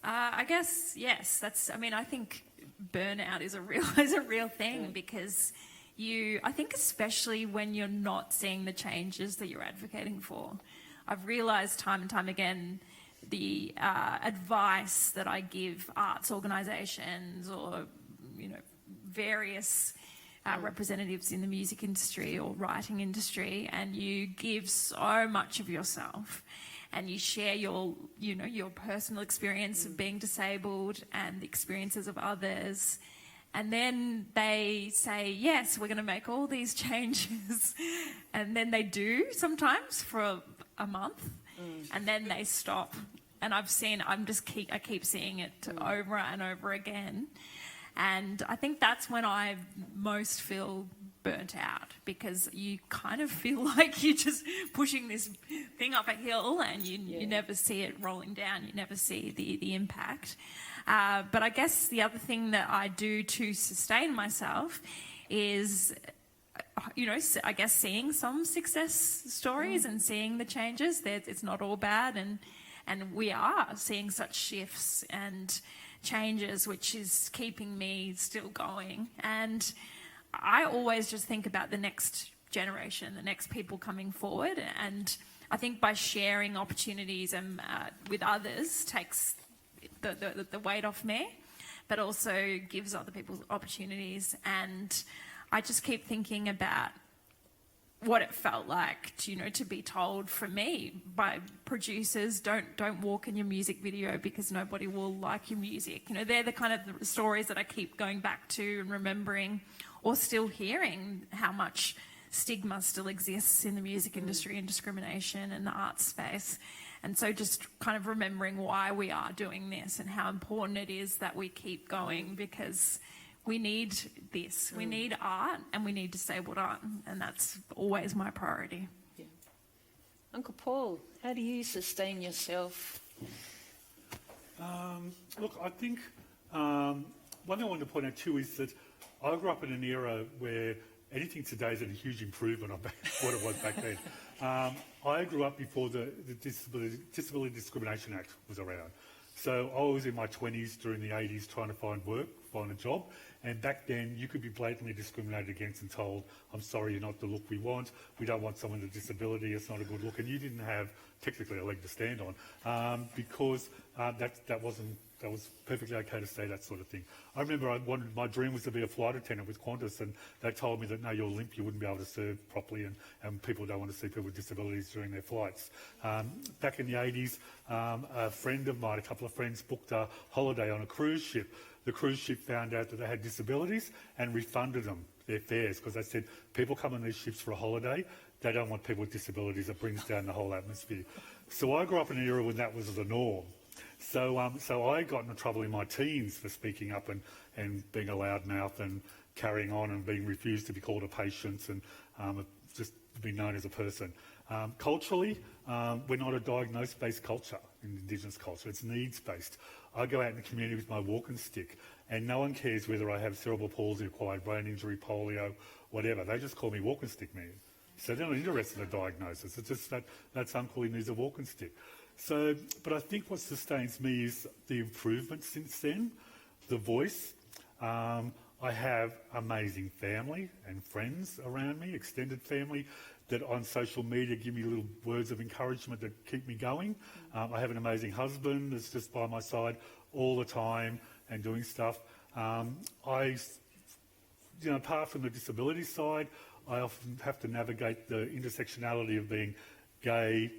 Speaker 5: I guess, yes. I think burnout is a real thing, because I think especially when you're not seeing the changes that you're advocating for. I've realised time and time again the advice that I give arts organisations or, various representatives in the music industry or writing industry, and you give so much of yourself and you share your personal experience of being disabled and the experiences of others, and then they say, yes, we're going to make all these changes, and then they do sometimes for a month, and then they stop. And I keep seeing it over and over again. And I think that's when I most feel burnt out, because you kind of feel like you're just pushing this thing up a hill and you never see it rolling down, you never see the impact. But I guess the other thing that I do to sustain myself is, I guess seeing some success stories and seeing the changes. It's not all bad, and we are seeing such shifts and changes, which is keeping me still going. And I always just think about the next generation, the next people coming forward, and I think by sharing opportunities and with others takes the weight off me, but also gives other people opportunities. And I just keep thinking about what it felt like to, to be told from me by producers, don't walk in your music video because nobody will like your music. They're the kind of stories that I keep going back to and remembering, or still hearing how much stigma still exists in the music industry and discrimination in the arts space. And so just kind of remembering why we are doing this and how important it is that we keep going, because we need this. We need art and we need disabled art, and that's always my priority.
Speaker 1: Yeah. Uncle Paul, how do you sustain yourself?
Speaker 4: Look, I think one thing I wanted to point out too is that I grew up in an era where anything today is a huge improvement on what it was back then. I grew up before the Disability Discrimination Act was around. So I was in my 20s during the 80s trying to find work, find a job. And back then you could be blatantly discriminated against and told, I'm sorry, you're not the look we want. We don't want someone with a disability. It's not a good look. And you didn't have technically a leg to stand on because that was perfectly okay to say that sort of thing. I remember my dream was to be a flight attendant with Qantas, and they told me that, no, you're limp, you wouldn't be able to serve properly, and people don't want to see people with disabilities during their flights. Back in the 80s, a friend of mine, a couple of friends, booked a holiday on a cruise ship. The cruise ship found out that they had disabilities and refunded them their fares, because they said, people come on these ships for a holiday, they don't want people with disabilities, it brings down the whole atmosphere. So I grew up in an era when that was the norm. So I got into trouble in my teens for speaking up and being a loudmouth and carrying on and being refused to be called a patient and just being known as a person. Culturally, we're not a diagnosis-based culture in Indigenous culture, it's needs-based. I go out in the community with my walking stick and no one cares whether I have cerebral palsy, acquired brain injury, polio, whatever. They just call me walking stick man. So they're not interested in a diagnosis, it's just that's uncle, he needs a walking stick. So, but I think what sustains me is the improvement since then, the voice. I have amazing family and friends around me, extended family, that on social media give me little words of encouragement that keep me going. I have an amazing husband that's just by my side all the time and doing stuff. Apart from the disability side, I often have to navigate the intersectionality of being gay,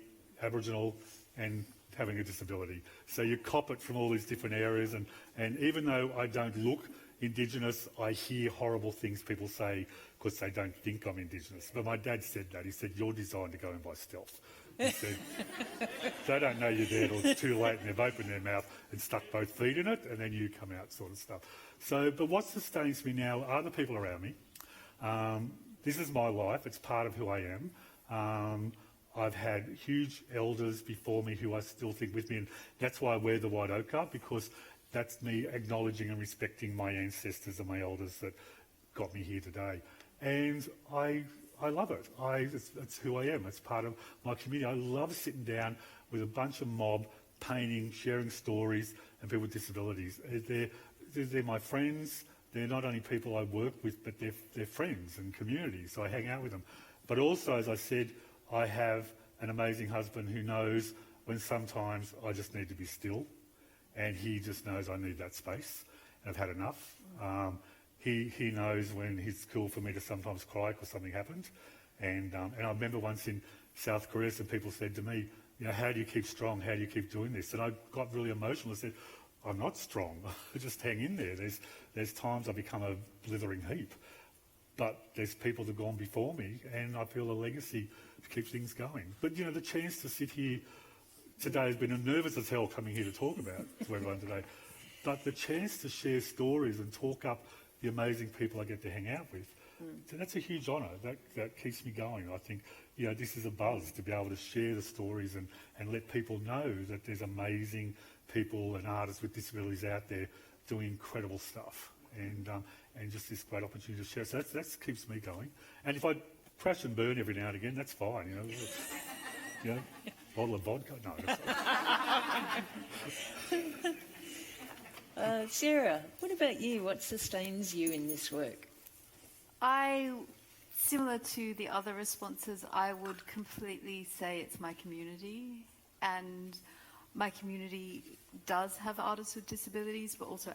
Speaker 4: Aboriginal, and having a disability. So you cop it from all these different areas, and even though I don't look Indigenous, I hear horrible things people say because they don't think I'm Indigenous. But my dad said that. He said, you're designed to go in by stealth. He said, they don't know you're there till it's too late and they've opened their mouth and stuck both feet in it and then you come out, sort of stuff. So, but what sustains me now are the people around me. This is my life. It's part of who I am. I've had huge elders before me who I still think with me, and that's why I wear the white ochre, because that's me acknowledging and respecting my ancestors and my elders that got me here today. And I love it. It's who I am. It's part of my community. I love sitting down with a bunch of mob, painting, sharing stories, and people with disabilities. They're my friends. They're not only people I work with, but they're friends and community, so I hang out with them. But also, as I said, I have an amazing husband who knows when sometimes I just need to be still, and he just knows I need that space, and I've had enough. He knows when it's cool for me to sometimes cry because something happened. And I remember once in South Korea, some people said to me, how do you keep strong? How do you keep doing this? And I got really emotional and said, I'm not strong. I just hang in there. There's times I become a blithering heap. But there's people that have gone before me, and I feel a legacy to keep things going. But, the chance to sit here today has been nervous as hell coming here to talk about to everyone today. But the chance to share stories and talk up the amazing people I get to hang out with, so that's a huge honour. That keeps me going. I think, this is a buzz to be able to share the stories and let people know that there's amazing people and artists with disabilities out there doing incredible stuff. And just this great opportunity to share. So that keeps me going. And if I crash and burn every now and again, that's fine. Bottle of vodka. No, that's
Speaker 1: Sarah, what about you? What sustains you in this work?
Speaker 6: Similar to the other responses, I would completely say it's my community, and my community does have artists with disabilities, but also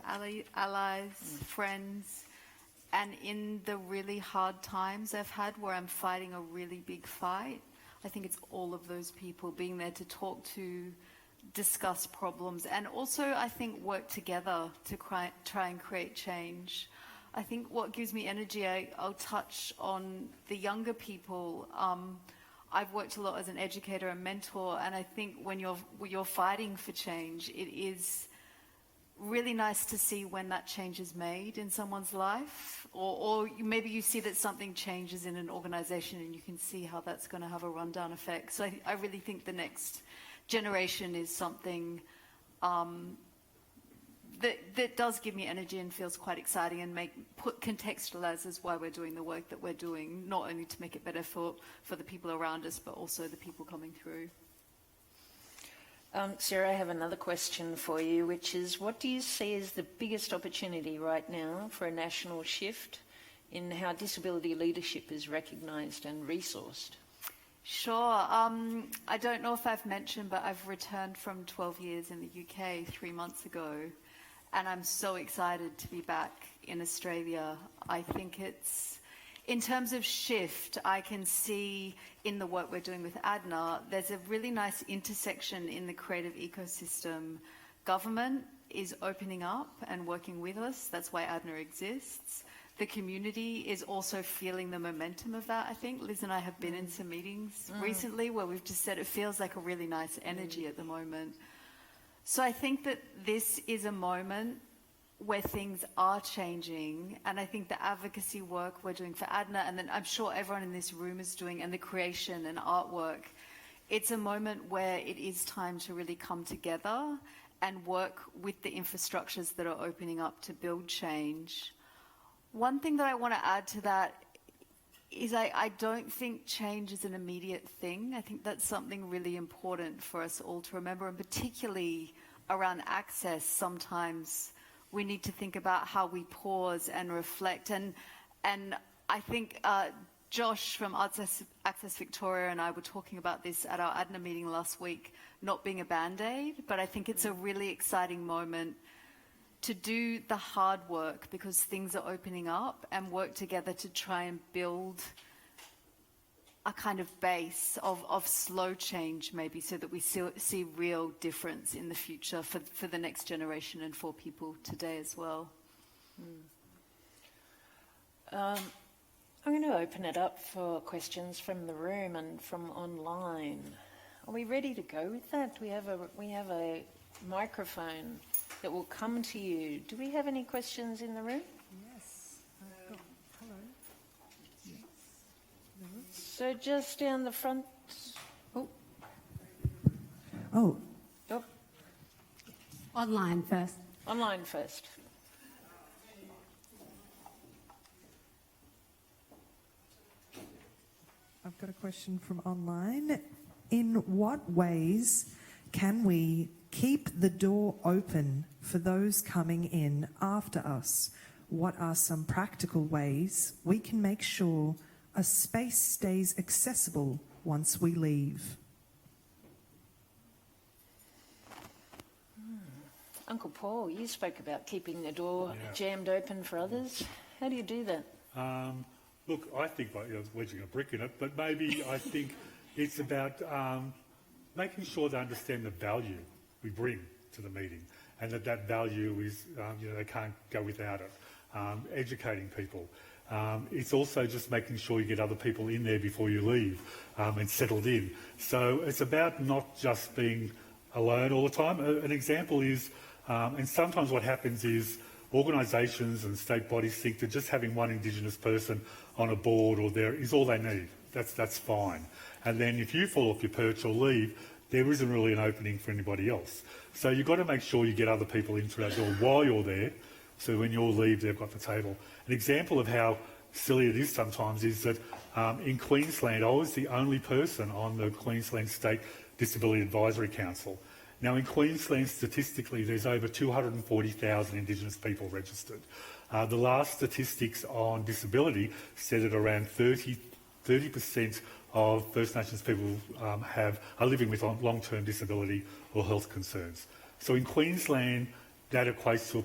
Speaker 6: allies, friends, And in the really hard times I've had where I'm fighting a really big fight, I think it's all of those people being there to talk to, discuss problems, and also I think work together to try and create change. I think what gives me energy, I'll touch on the younger people. I've worked a lot as an educator and mentor, and I think when you're fighting for change, it is really nice to see when that change is made in someone's life, or maybe you see that something changes in an organisation and you can see how that's going to have a rundown effect. So I really think the next generation is something that does give me energy and feels quite exciting, and contextualizes why we're doing the work that we're doing, not only to make it better for the people around us, but also the people coming through.
Speaker 1: Sarah, I have another question for you, which is, what do you see as the biggest opportunity right now for a national shift in how disability leadership is recognised and resourced?
Speaker 6: Sure. I don't know if I've mentioned, but I've returned from 12 years in the UK 3 months ago, and I'm so excited to be back in Australia. I think it's, in terms of shift, I can see in the work we're doing with ADNA, there's a really nice intersection in the creative ecosystem. Government is opening up and working with us. That's why ADNA exists. The community is also feeling the momentum of that, I think. Liz and I have been in some meetings recently where we've just said it feels like a really nice energy at the moment. So I think that this is a moment where things are changing, and I think the advocacy work we're doing for ADNA, and then I'm sure everyone in this room is doing, and the creation and artwork, it's a moment where it is time to really come together and work with the infrastructures that are opening up to build change. One thing that I want to add to that is I don't think change is an immediate thing. I think that's something really important for us all to remember, and particularly around access. Sometimes we need to think about how we pause and reflect. And I think Josh from Access Victoria and I were talking about this at our ADNA meeting last week, not being a Band-Aid, but I think it's a really exciting moment to do the hard work because things are opening up, and work together to try and build a kind of base of slow change maybe, so that we see real difference in the future for the next generation and for people today as well.
Speaker 1: I'm going to open it up for questions from the room and from online. Are we ready to go with that? We have a microphone that will come to you. Do we have any questions in the room?
Speaker 7: Yes. Hello. Yes.
Speaker 1: So just down the front.
Speaker 7: Oh.
Speaker 1: Oh.
Speaker 7: Online first.
Speaker 1: Online first.
Speaker 8: I've got a question from online. In what ways can we keep the door open for those coming in after us? What are some practical ways we can make sure a space stays accessible once we leave?
Speaker 1: Uncle Paul, you spoke about keeping the door jammed open for others. How do you do that?
Speaker 4: Look, I think by wedging a brick in it, but maybe I think it's about making sure they understand the value we bring to the meeting, and that value is, they can't go without it. Educating people. It's also just making sure you get other people in there before you leave and settled in. So it's about not just being alone all the time. An example is, and sometimes what happens is organisations and state bodies think that just having one Indigenous person on a board or there is all they need. That's fine. And then if you fall off your perch or leave, there isn't really an opening for anybody else. So you've got to make sure you get other people into that door while you're there, so when you all leave, they've got the table. An example of how silly it is sometimes is that in Queensland, I was the only person on the Queensland State Disability Advisory Council. Now, in Queensland, statistically, there's over 240,000 Indigenous people registered. The last statistics on disability said that around 30% of First Nations people are living with long-term disability or health concerns. So in Queensland, that equates to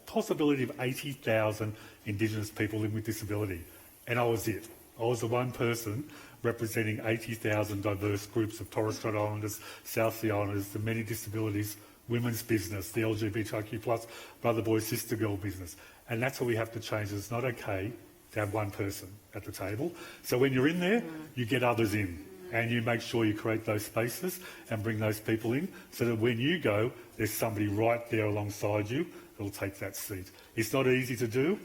Speaker 4: possibility of 80,000 Indigenous people living with disability. And I was it. I was the one person representing 80,000 diverse groups of Torres Strait Islanders, South Sea Islanders, the many disabilities, women's business, the LGBTIQ plus brother, boy, sister, girl business. And that's what we have to change. It's not okay to have one person at the table. So when you're in there, you get others in. And you make sure you create those spaces and bring those people in so that when you go, there's somebody right there alongside you that'll take that seat. It's not easy to do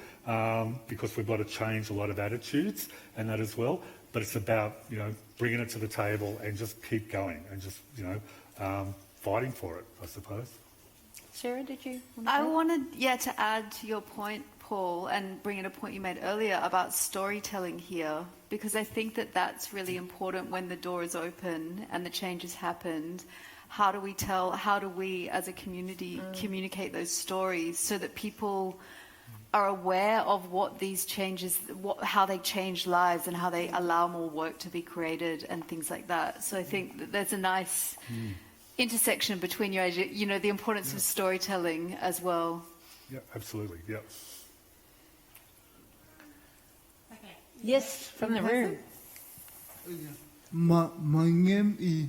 Speaker 4: because we've got to change a lot of attitudes and that as well. But it's about, bringing it to the table and just keep going and just, fighting for it, I suppose.
Speaker 1: Sarah, did you want to
Speaker 6: I
Speaker 1: say?
Speaker 6: wanted, to add to your point, Paul, and bring in a point you made earlier about storytelling here, because I think that that's really important when the door is open and the change has happened. How do we as a community communicate those stories so that people are aware of what these changes, how they change lives and how they allow more work to be created and things like that. So I think that there's a nice intersection between your, the importance of storytelling as well.
Speaker 4: Yeah, absolutely, yeah.
Speaker 1: Yes, from the room.
Speaker 9: My name is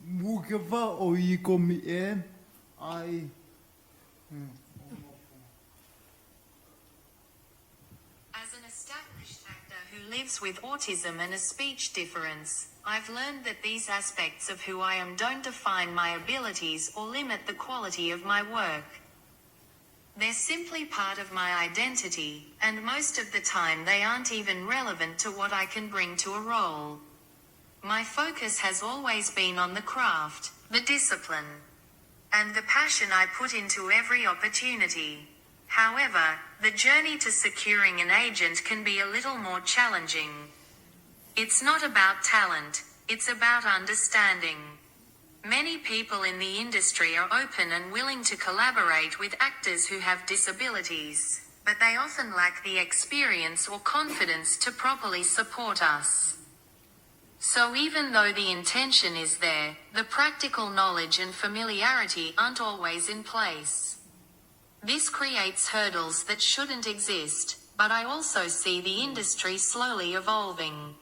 Speaker 9: Mukava Oyikomien.
Speaker 10: As an established actor who lives with autism and a speech difference, I've learned that these aspects of who I am don't define my abilities or limit the quality of my work. They're simply part of my identity, and most of the time they aren't even relevant to what I can bring to a role. My focus has always been on the craft, the discipline, and the passion I put into every opportunity. However, the journey to securing an agent can be a little more challenging. It's not about talent, it's about understanding. Many people in the industry are open and willing to collaborate with actors who have disabilities, but they often lack the experience or confidence to properly support us. So even though the intention is there, the practical knowledge and familiarity aren't always in place. This creates hurdles that shouldn't exist, but I also see the industry slowly evolving.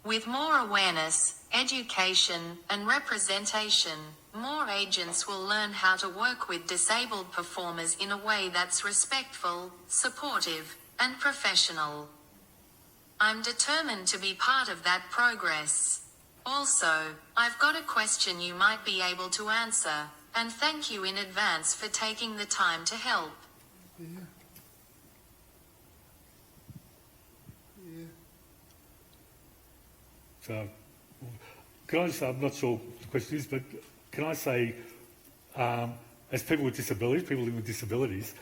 Speaker 10: With more awareness, education, and representation, more agents will learn how to work with disabled performers in a way that's respectful, supportive, and professional. I'm determined to be part of that progress. Also, I've got a question you might be able to answer, and thank you in advance for taking the time to help.
Speaker 4: So, can I just, I'm not sure what the question is, but can I say, as people with disabilities, people living with disabilities,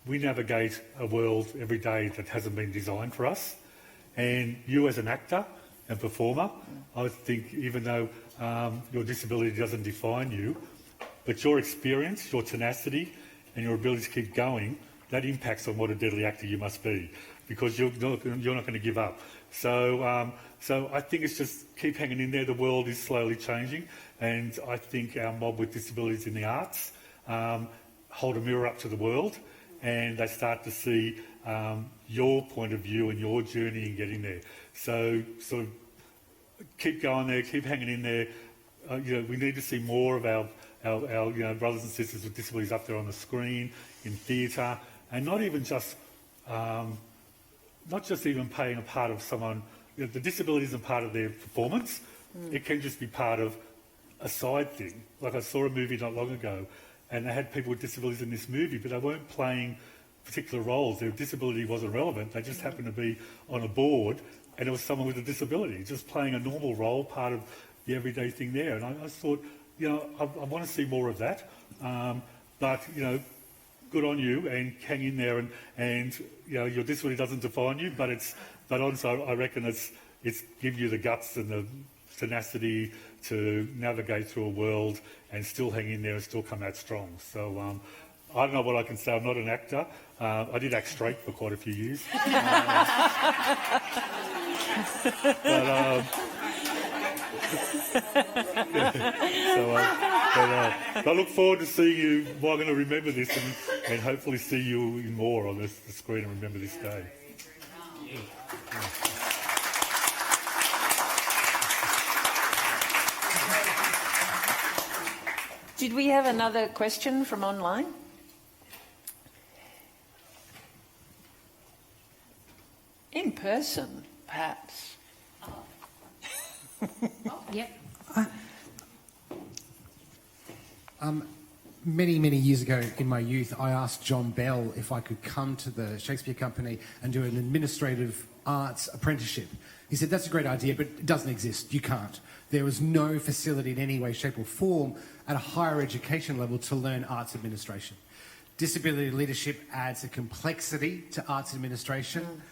Speaker 4: we navigate a world every day that hasn't been designed for us. And you as an actor and performer, I think even though your disability doesn't define you, but your experience, your tenacity and your ability to keep going, that impacts on what a deadly actor you must be, because you're not going to give up. So, so I think it's just keep hanging in there. The world is slowly changing, and I think our mob with disabilities in the arts hold a mirror up to the world, and they start to see your point of view and your journey in getting there. So sort of keep going there, keep hanging in there. We need to see more of our brothers and sisters with disabilities up there on the screen, in theatre, and not even just not just even playing a part of someone. The disability isn't part of their performance. It can just be part of a side thing. Like I saw a movie not long ago, and they had people with disabilities in this movie, but they weren't playing particular roles. Their disability wasn't relevant. They just happened to be on a board, and it was someone with a disability, just playing a normal role, part of the everyday thing there. And I thought, I want to see more of that. But, good on you, and hang in there, and your disability doesn't define you, but also I reckon it's give you the guts and the tenacity to navigate through a world and still hang in there and still come out strong. So I don't know what I can say. I'm not an actor. I did act straight for quite a few years. I look forward to seeing you. Well, I'm going to remember this and hopefully see you in more on the screen and remember this day.
Speaker 1: Did we have another question from online? In person, perhaps.
Speaker 7: Yep.
Speaker 11: Many years ago in my youth, I asked John Bell if I could come to the Shakespeare Company and do an administrative arts apprenticeship. He said, that's a great idea, but it doesn't exist. You can't. There was no facility in any way, shape or form at a higher education level to learn arts administration. Disability leadership adds a complexity to arts administration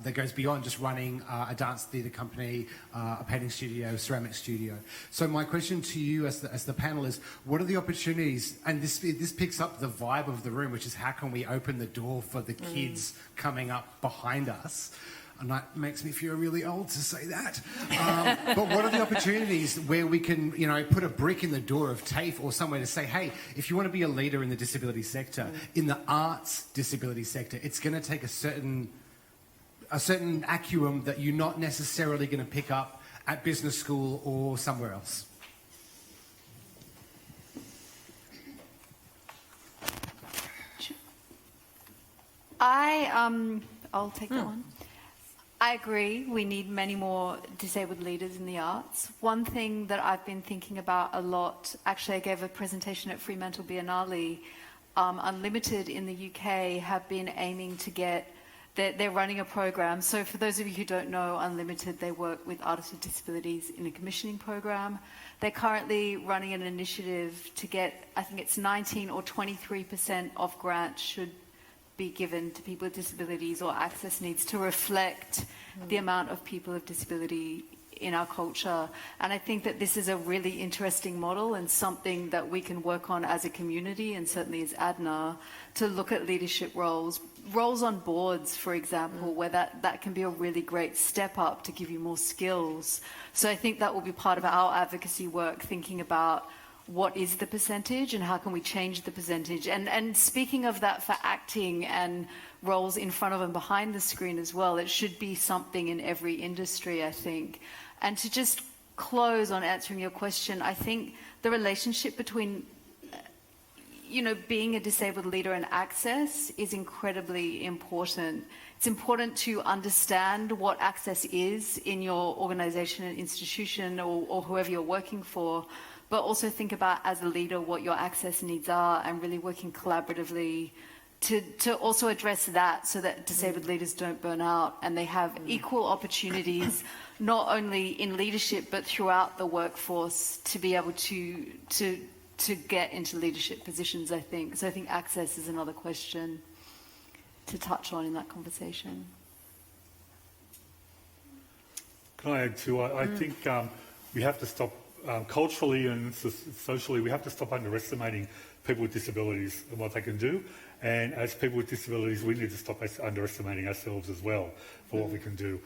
Speaker 11: that goes beyond just running a dance theatre company, a painting studio, ceramic studio. So my question to you as the panel is, what are the opportunities, and this picks up the vibe of the room, which is how can we open the door for the kids coming up behind us? And that makes me feel really old to say that. But what are the opportunities where we can, put a brick in the door of TAFE or somewhere to say, hey, if you want to be a leader in the disability sector, in the arts disability sector, it's going to take a certain acumen that you're not necessarily going to pick up at business school or somewhere else.
Speaker 6: I'll take that one. I agree. We need many more disabled leaders in the arts. One thing that I've been thinking about a lot, actually I gave a presentation at Fremantle Biennale, Unlimited in the UK have been aiming to get, they're running a program. So for those of you who don't know, Unlimited, they work with artists with disabilities in a commissioning program. They're currently running an initiative to get, I think it's 19 or 23% of grants should be given to people with disabilities or access needs to reflect the amount of people with disability in our culture. And I think that this is a really interesting model and something that we can work on as a community and certainly as ADNA to look at leadership roles on boards, for example, where that can be a really great step up to give you more skills. So I think that will be part of our advocacy work, thinking about what is the percentage and how can we change the percentage. And speaking of that for acting and roles in front of and behind the screen as well, it should be something in every industry, I think. And to just close on answering your question, I think the relationship between being a disabled leader and access is incredibly important. It's important to understand what access is in your organisation and institution or whoever you're working for, but also think about as a leader what your access needs are and really working collaboratively to also address that so that disabled leaders don't burn out and they have equal opportunities, not only in leadership but throughout the workforce to be able to get into leadership positions, I think. So I think access is another question to touch on in that conversation.
Speaker 4: Can I add too? I think we have to stop culturally and socially, we have to stop underestimating people with disabilities and what they can do. And as people with disabilities, we need to stop underestimating ourselves as well for what we can do.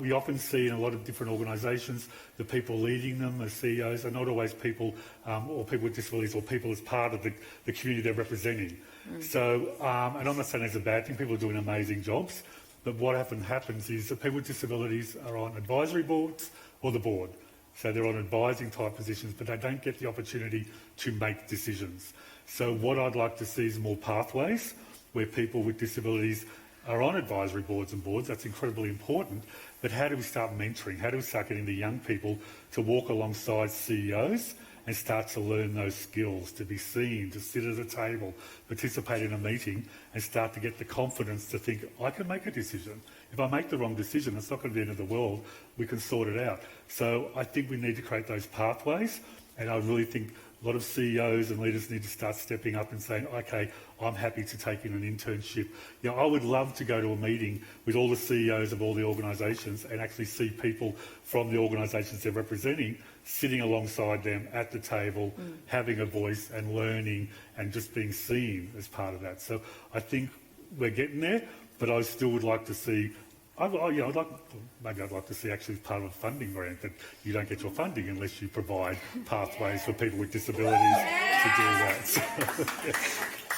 Speaker 4: We often see in a lot of different organisations, the people leading them as CEOs are not always people or people with disabilities or people as part of the community they're representing. So, and I'm not saying it's a bad thing, people are doing amazing jobs, but what often happens is that people with disabilities are on advisory boards or the board. So they're on advising type positions, but they don't get the opportunity to make decisions. So what I'd like to see is more pathways where people with disabilities are on advisory boards and boards. That's incredibly important. But how do we start mentoring? How do we start getting the young people to walk alongside CEOs and start to learn those skills, to be seen, to sit at a table, participate in a meeting and start to get the confidence to think, I can make a decision. If I make the wrong decision, it's not going to be the end of the world. We can sort it out. So I think we need to create those pathways, and I really think a lot of CEOs and leaders need to start stepping up and saying, okay, I'm happy to take in an internship. I would love to go to a meeting with all the CEOs of all the organisations and actually see people from the organisations they're representing sitting alongside them at the table, having a voice and learning and just being seen as part of that. So I think we're getting there, but I still would like to see I'd like to see actually part of a funding grant that you don't get your funding unless you provide pathways for people with disabilities to do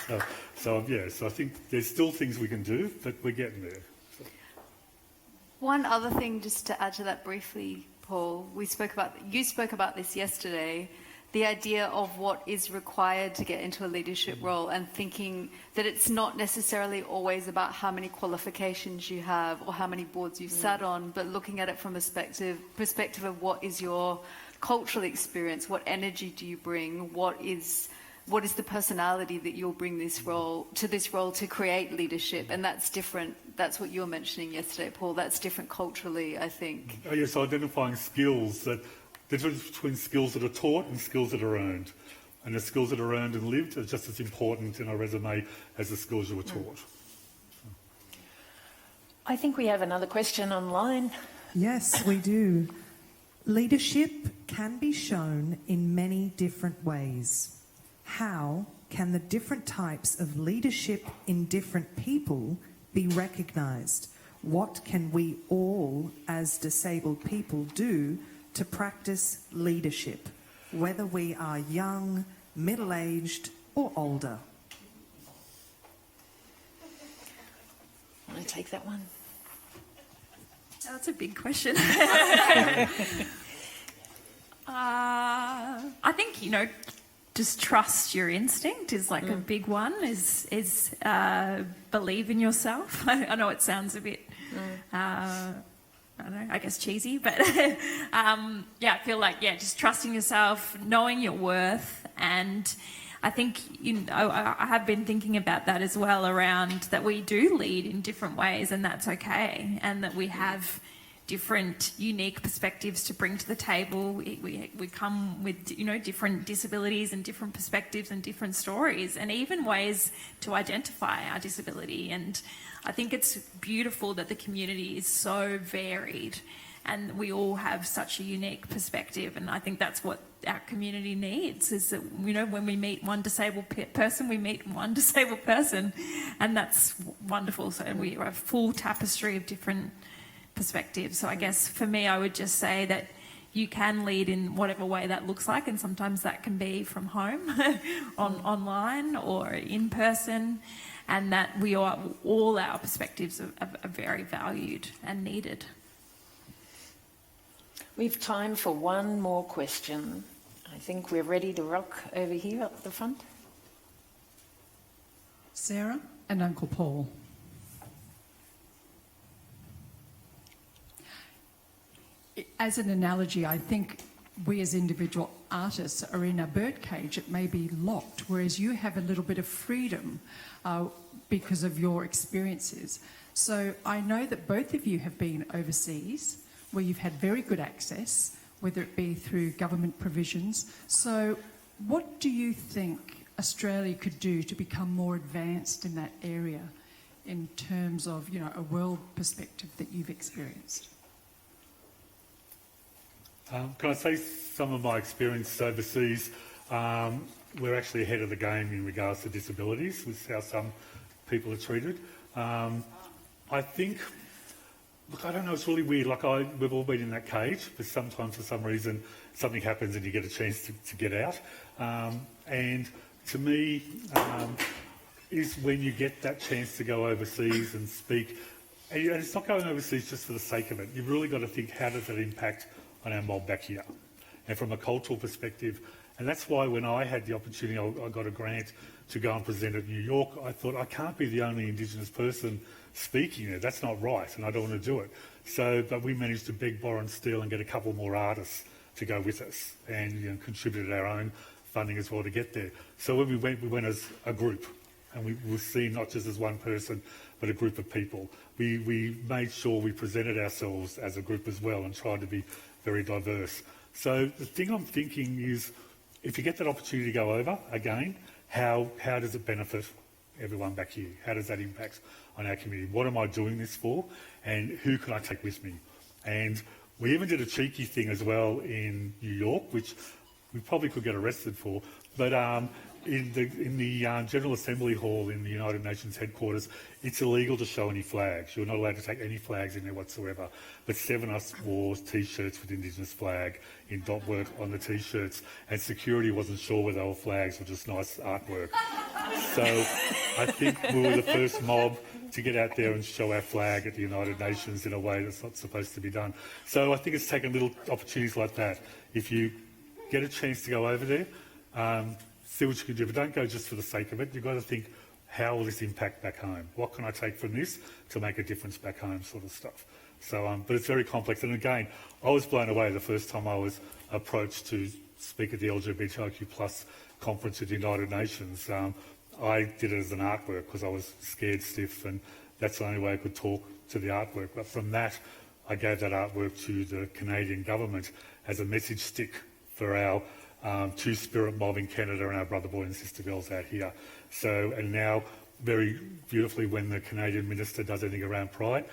Speaker 4: that. So I think there's still things we can do, but we're getting there. So.
Speaker 6: One other thing, just to add to that briefly, Paul, you spoke about this yesterday, the idea of what is required to get into a leadership role, and thinking that it's not necessarily always about how many qualifications you have or how many boards you've sat on, but looking at it from a perspective of what is your cultural experience, what energy do you bring, what is the personality that you'll bring this role to create leadership, and that's different. That's what you were mentioning yesterday, Paul. That's different culturally, I think.
Speaker 4: Oh yes, identifying skills, that the difference between skills that are taught and skills that are earned, and the skills that are earned and lived are just as important in a resume as the skills you were taught.
Speaker 1: I think we have another question online.
Speaker 8: Yes, we do. Leadership can be shown in many different ways. How can the different types of leadership in different people be recognised? What can we all, as disabled people, do to practice leadership, whether we are young, middle-aged or older?
Speaker 1: Want to take that one?
Speaker 5: That's a big question. I think, just trust your instinct is like a big one, is believe in yourself. I know it sounds a bit, I don't know, I guess cheesy, but I feel like, just trusting yourself, knowing your worth. And I think, I have been thinking about that as well, around that we do lead in different ways, and that's okay. And that we have different unique perspectives to bring to the table. We come with, different disabilities and different perspectives and different stories, and even ways to identify our disability. And I think it's beautiful that the community is so varied and we all have such a unique perspective. And I think that's what our community needs, is that, when we meet one disabled person, we meet one disabled person, and that's wonderful. So we have a full tapestry of different perspectives. So I guess for me, I would just say that you can lead in whatever way that looks like, and sometimes that can be from home, online or in person, and that all our perspectives are very valued and needed.
Speaker 1: We've time for one more question. I think we're ready to rock over here at the front.
Speaker 2: Sarah and Uncle Paul. As an analogy, I think we as individual artists are in a birdcage. It may be locked, whereas you have a little bit of freedom because of your experiences. So I know that both of you have been overseas, where you've had very good access, whether it be through government provisions. So what do you think Australia could do to become more advanced in that area, in terms of, a world perspective that you've experienced?
Speaker 4: Can I say some of my experience overseas? We're actually ahead of the game in regards to disabilities, with how some people are treated. I think, look, I don't know, it's really weird. We've all been in that cage, but sometimes for some reason something happens and you get a chance to get out. And to me, is when you get that chance to go overseas and speak. And it's not going overseas just for the sake of it. You've really got to think, how does that impact on our mob back here? And from a cultural perspective, and that's why when I had the opportunity, I got a grant to go and present at New York. I thought, I can't be the only Indigenous person speaking there. That's not right, and I don't want to do it. But we managed to beg, borrow and steal and get a couple more artists to go with us, and contributed our own funding as well to get there. So when we went as a group, and we were seen not just as one person, but a group of people. We made sure we presented ourselves as a group as well and tried to be very diverse. So the thing I'm thinking is, if you get that opportunity to go over again, how does it benefit everyone back here? How does that impact on our community? What am I doing this for? And who can I take with me? And we even did a cheeky thing as well in New York, which we probably could get arrested for. But in the General Assembly Hall in the United Nations headquarters, it's illegal to show any flags. You're not allowed to take any flags in there whatsoever. But 7 of us wore T-shirts with Indigenous flag in dot work on the T-shirts, and security wasn't sure whether they were flags or just nice artwork. So I think we were the first mob to get out there and show our flag at the United Nations in a way that's not supposed to be done. So I think it's taken little opportunities like that. If you get a chance to go over there, see what you can do, but don't go just for the sake of it. You've got to think, how will this impact back home? What can I take from this to make a difference back home, sort of stuff. So, but it's very complex. And again, I was blown away the first time I was approached to speak at the LGBTIQ+ conference at the United Nations. I did it as an artwork because I was scared stiff, and that's the only way I could talk to the artwork. But from that, I gave that artwork to the Canadian government as a message stick for our Two-Spirit mob in Canada and our brother boy and sister girls out here. So, and now, very beautifully, when the Canadian minister does anything around Pride,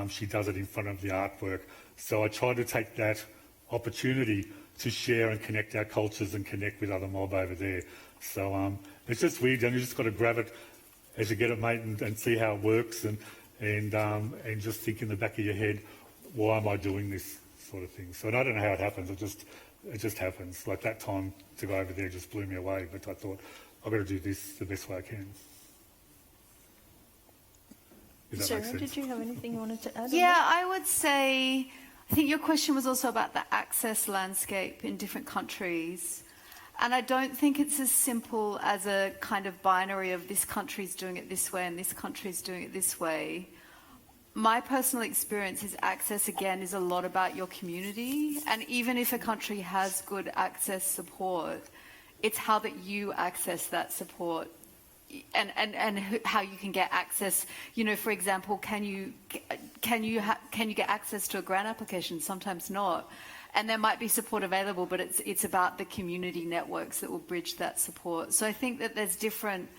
Speaker 4: she does it in front of the artwork. So I tried to take that opportunity to share and connect our cultures and connect with other mob over there. So it's just weird, and you just got to grab it as you get it, mate, and see how it works, and just think in the back of your head, why am I doing this sort of thing? So, and I don't know how it happens. It just happens. Like that time to go over there just blew me away. But I thought, I've got to do this the best way I can.
Speaker 1: Sarah, did you have anything you wanted to add?
Speaker 6: Yeah, I would say, I think your question was also about the access landscape in different countries. And I don't think it's as simple as a kind of binary of this country's doing it this way and this country's doing it this way. My personal experience is access, again, is a lot about your community. And even if a country has good access support, it's how that you access that support and how you can get access. You know, for example, can you get access to a grant application? Sometimes not. And there might be support available, but it's about the community networks that will bridge that support. So I think that there's different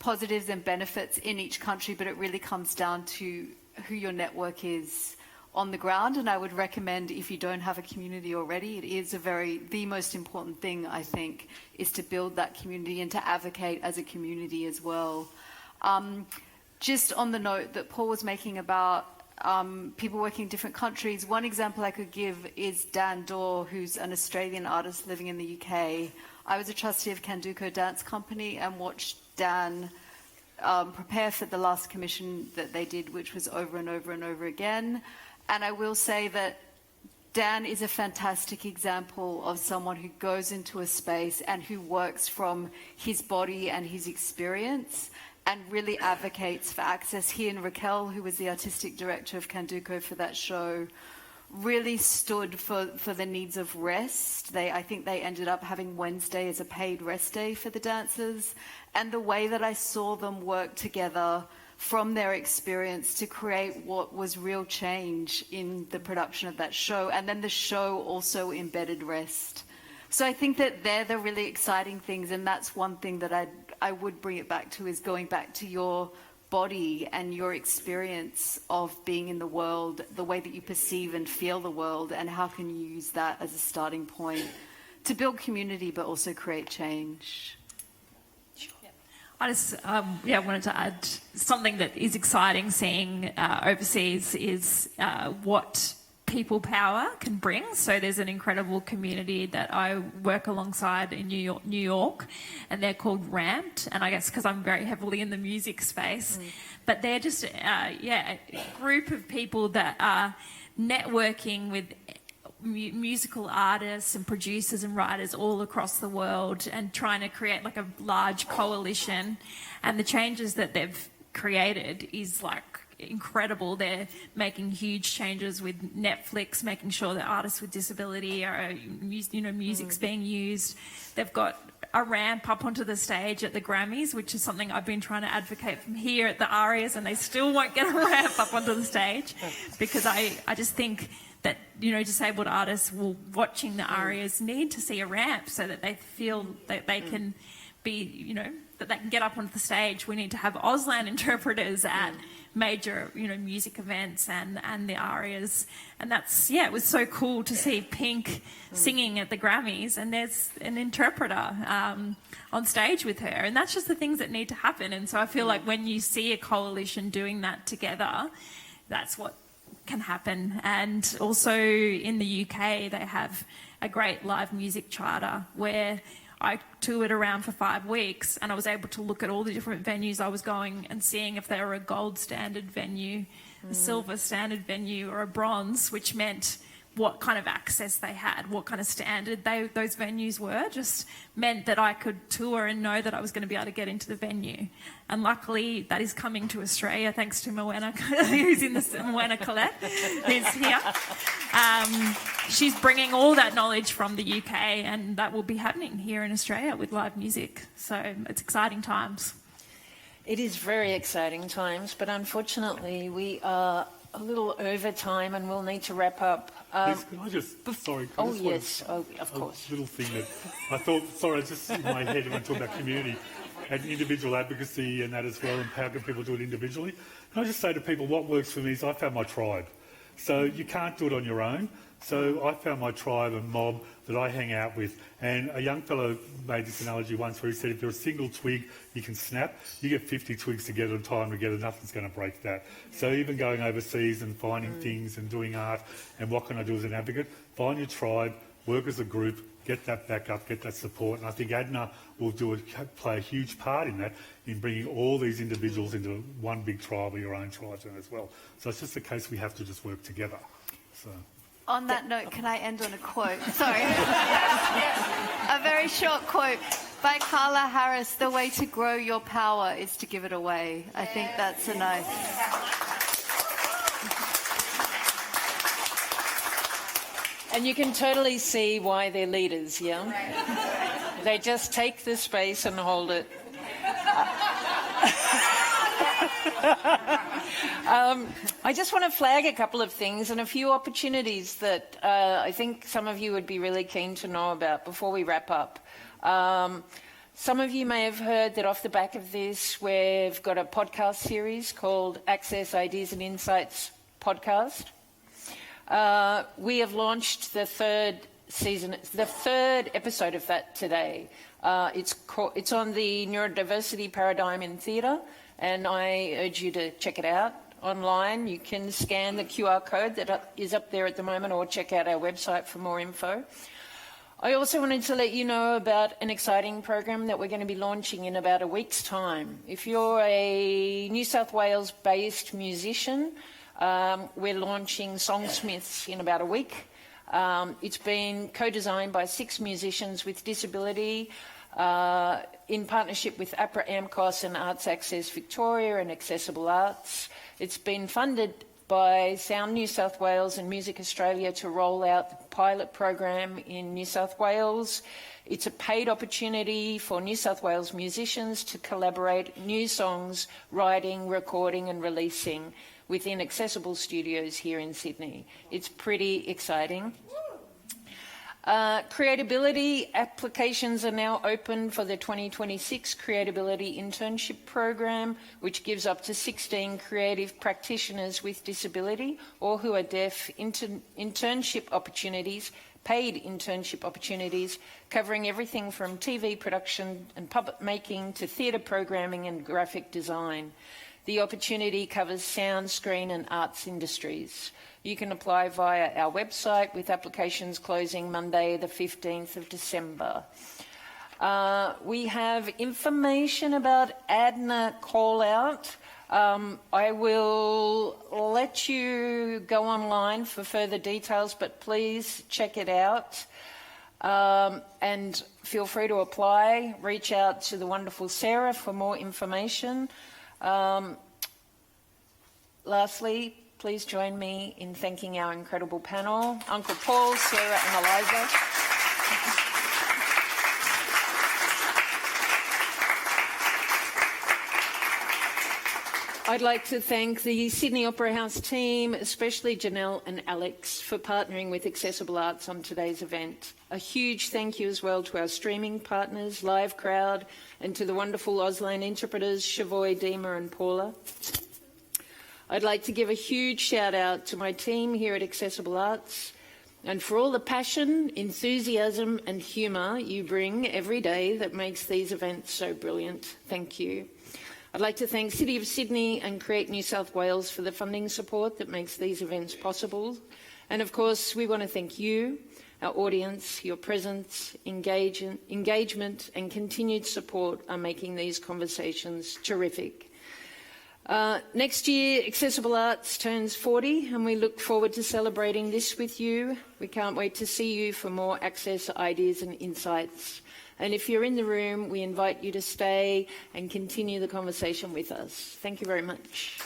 Speaker 6: positives and benefits in each country, but it really comes down to who your network is on the ground. And I would recommend, if you don't have a community already, it is the most important thing, I think, is to build that community and to advocate as a community as well. Just on the note that Paul was making about people working in different countries, one example I could give is Dan Dorr, who's an Australian artist living in the UK. I was a trustee of Canduco Dance Company and watched Dan prepare for the last commission that they did, which was over and over and over again. And I will say that Dan is a fantastic example of someone who goes into a space and who works from his body and his experience and really advocates for access. He and Raquel, who was the artistic director of Canduco for that show, really stood for the needs of rest. I think they ended up having Wednesday as a paid rest day for the dancers. And the way that I saw them work together from their experience to create what was real change in the production of that show. And then the show also embedded rest. So I think that they're the really exciting things. And that's one thing that I would bring it back to, is going back to your body and your experience of being in the world, the way that you perceive and feel the world, and how can you use that as a starting point to build community but also create change.
Speaker 5: I just wanted to add something that is exciting seeing overseas is what people power can bring. So there's an incredible community that I work alongside in New York, and they're called Ramped. And I guess because I'm very heavily in the music space, but they're just a group of people that are networking with musical artists and producers and writers all across the world and trying to create like a large coalition. And the changes that they've created is like incredible. They're making huge changes with Netflix, making sure that artists with disability are, music's being used. They've got a ramp up onto the stage at the Grammys, which is something I've been trying to advocate from here at the Arias, and they still won't get a ramp up onto the stage because I just think that, disabled artists watching the Arias need to see a ramp so that they feel that they can be, that they can get up onto the stage. We need to have Auslan interpreters at major, music events and the arias. And that's, it was so cool to see Pink singing at the Grammys, and there's an interpreter on stage with her. And that's just the things that need to happen. And so I feel like when you see a coalition doing that together, that's what can happen. And also in the UK, they have a great live music charter where I toured around for 5 weeks, and I was able to look at all the different venues I was going and seeing if they were a gold standard venue, a silver standard venue, or a bronze, which meant what kind of access they had, what kind of standard those venues were, just meant that I could tour and know that I was going to be able to get into the venue. And luckily, that is coming to Australia, thanks to Moena, who's in the Moena Colette, who's here. She's bringing all that knowledge from the UK, and that will be happening here in Australia with live music. So it's exciting times.
Speaker 1: It is very exciting times, but unfortunately we are a little over time and we'll need to wrap up.
Speaker 4: Liz, can I just, sorry. Can I
Speaker 1: Oh,
Speaker 4: just
Speaker 1: yes, of course.
Speaker 4: A little thing that I thought, sorry, just in my head when I talk about community and individual advocacy and that as well, and how can people do it individually. Can I just say to people, what works for me is I found my tribe. So you can't do it on your own. So I found my tribe and mob that I hang out with. And a young fellow made this analogy once where he said, if you're a single twig you can snap, you get 50 twigs together and tie them together, nothing's going to break that. So even going overseas and finding things and doing art and what can I do as an advocate, find your tribe, work as a group, get that backup, get that support. And I think ADNA will play a huge part in that, in bringing all these individuals into one big tribe or your own tribe as well. So it's just a case we have to just work together. So.
Speaker 12: On that note, can I end on a quote? Sorry. A very short quote by Carla Harris. The way to grow your power is to give it away. I think that's a nice...
Speaker 1: And you can totally see why they're leaders, yeah? They just take the space and hold it. I just want to flag a couple of things and a few opportunities that I think some of you would be really keen to know about before we wrap up. Some of you may have heard that off the back of this, we've got a podcast series called Access Ideas and Insights Podcast. We have launched the third episode of that today. It's on the neurodiversity paradigm in theatre, and I urge you to check it out online. You can scan the QR code that is up there at the moment, or check out our website for more info. I also wanted to let you know about an exciting program that we're going to be launching in about a week's time. If you're a New South Wales-based musician, we're launching Songsmiths in about a week. It's been co-designed by 6 musicians with disability in partnership with APRA AMCOS and Arts Access Victoria and Accessible Arts. It's been funded by Sound New South Wales and Music Australia to roll out the pilot program in New South Wales. It's a paid opportunity for New South Wales musicians to collaborate new songs, writing, recording and releasing within accessible studios here in Sydney. It's pretty exciting. Creatability applications are now open for the 2026 Creatability Internship Program, which gives up to 16 creative practitioners with disability or who are deaf internship opportunities, paid internship opportunities, covering everything from TV production and puppet making to theatre programming and graphic design. The opportunity covers sound, screen and arts industries. You can apply via our website, with applications closing Monday the 15th of December. We have information about ADNA call-out. I will let you go online for further details, but please check it out. And feel free to apply. Reach out to the wonderful Sarah for more information. Lastly, please join me in thanking our incredible panel, Uncle Paul, Sarah and Eliza. I'd like to thank the Sydney Opera House team, especially Janelle and Alex, for partnering with Accessible Arts on today's event. A huge thank you as well to our streaming partners, Live Crowd, and to the wonderful Auslan interpreters, Shavoy, Dima and Paula. I'd like to give a huge shout out to my team here at Accessible Arts and for all the passion, enthusiasm and humour you bring every day that makes these events so brilliant. Thank you. I'd like to thank City of Sydney and Create New South Wales for the funding support that makes these events possible. And of course, we want to thank you, our audience. Your presence, engagement and continued support are making these conversations terrific. Next year, Accessible Arts turns 40 and we look forward to celebrating this with you. We can't wait to see you for more access, ideas and insights. And if you're in the room, we invite you to stay and continue the conversation with us. Thank you very much.